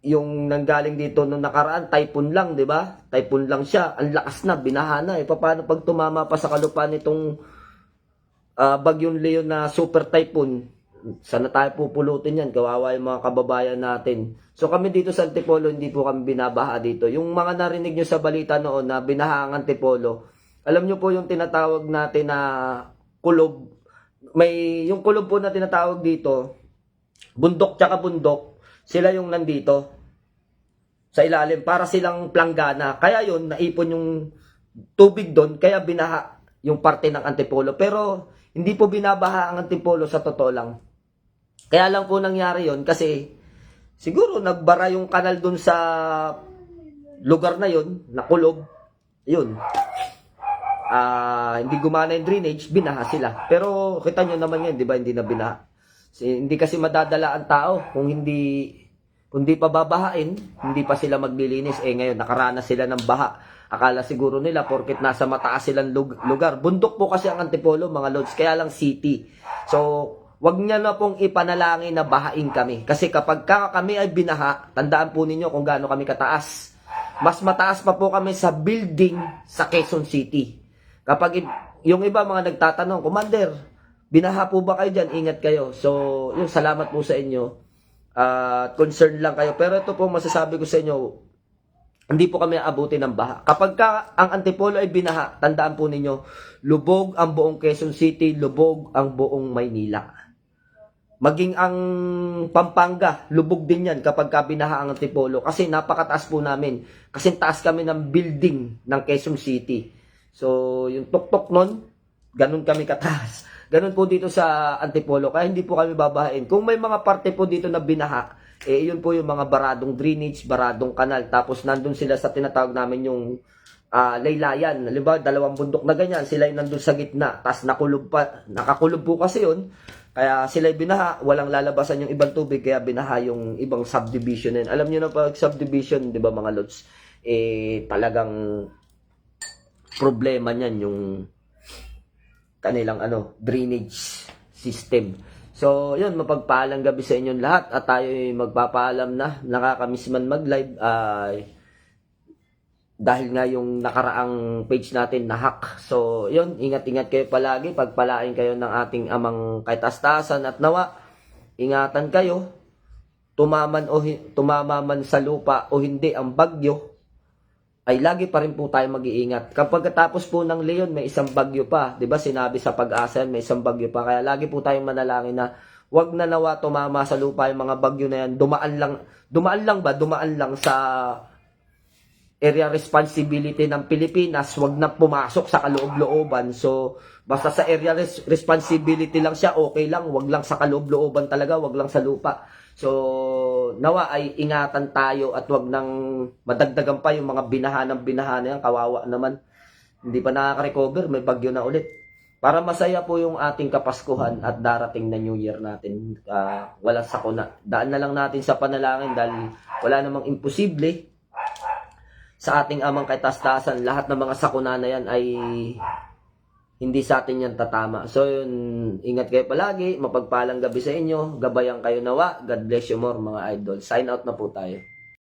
Speaker 1: Yung nanggaling dito nung nakaraan, typhoon lang, di ba? Typhoon lang siya. Ang lakas na, binaha na. Paano pag tumama pa sa kalupaan itong bagyong Leon na super typhoon? Sana tayo pupulutin yan. Kawawa yung mga kababayan natin. So kami dito sa Antipolo, hindi po kami binabaha dito. Yung mga narinig nyo sa balita noon na binaha ang Antipolo, Alam nyo po yung tinatawag natin na kulob. Yung kulob po na tinatawag dito, bundok tsaka bundok, sila yung nandito sa ilalim para silang planggana. Kaya yun, naipon yung tubig doon, kaya binaha yung parte ng Antipolo. Pero hindi po binabaha ang Antipolo sa totoo lang. Kaya lang po nangyari yon kasi siguro nagbara yung kanal doon sa lugar na yon, nakulob. Yun. Hindi gumana yung drainage, binaha sila. Pero kita nyo naman yan, di ba? Hindi na binaha. Hindi kasi madadala ang tao kung hindi pa babahain, hindi pa sila maglilinis. Ngayon, nakaranas sila ng baha. Akala siguro nila, porket nasa mataas silang lugar. Bundok po kasi ang Antipolo, mga lods, kaya lang city. So, wag niya na pong ipanalangin na bahain kami. Kasi kapag kami ay binaha, tandaan po ninyo kung gaano kami kataas. Mas mataas pa po kami sa building sa Quezon City. Kapag yung iba mga nagtatanong, Commander, binaha po ba kayo dyan? Ingat kayo. So, yung salamat po sa inyo. Concern lang kayo. Pero ito po masasabi ko sa inyo, hindi po kami aabutin ng baha. Kapag ang Antipolo ay binaha, tandaan po ninyo, lubog ang buong Quezon City, lubog ang buong Maynila. Maging ang Pampanga, lubog din yan kapag binaha ang Antipolo. Kasi napakataas po namin. Kasi taas kami ng building ng Quezon City. So, yung tuktok nun, ganun kami kataas. Ganun po dito sa Antipolo, kaya hindi po kami babahain. Kung may mga parte po dito na binaha, yun po yung mga baradong drainage, baradong kanal, tapos nandun sila sa tinatawag namin yung laylayan. Halimbawa, 2 bundok na ganyan, sila yung nandun sa gitna, tapos nakakulob po kasi yun, kaya sila yung binaha, walang lalabasan yung ibang tubig, kaya binaha yung ibang subdivision na yun. Alam nyo na pag subdivision, di ba mga lods, talagang problema niyan yung kanilang drainage system. So, yun, mapagpaalang gabi sa inyong lahat at tayo magpapaalam na. Nakakamiss man mag-live dahil nga yung nakaraang page natin na-hack. So, yun, ingat-ingat kayo palagi. Pagpalain kayo ng ating amang kaitastasan at nawa, ingatan kayo. Tumama man sa lupa o hindi ang bagyo, ay lagi pa rin po tayo mag-iingat. Kapag katapos po ng Leon, may isang bagyo pa. 'Di ba sinabi sa Pag-asa, may isang bagyo pa. Kaya lagi po tayong manalangin na wag na nawa tumama sa lupa yung mga bagyo na yan. Dumaan lang sa area responsibility ng Pilipinas. Wag na pumasok sa kaloob-looban. So, basta sa area responsibility lang siya, okay lang. Wag lang sa kaloob-looban talaga, wag lang sa lupa. So, nawa ay ingatan tayo at wag nang madagdagan pa yung mga binaha na yan. Kawawa naman. Hindi pa nakaka-recover, may bagyo na ulit. Para masaya po yung ating Kapaskuhan at darating na New Year natin. Walang sakuna. Daan na lang natin sa panalangin dahil wala namang imposible. Sa ating amang kaitastasan, lahat ng mga sakuna na yan ay hindi sa atin yan tatama. So yun, ingat kayo palagi, mapagpalang gabi sa inyo, gabayan kayo nawa, God bless you more mga idol. Sign out na po tayo.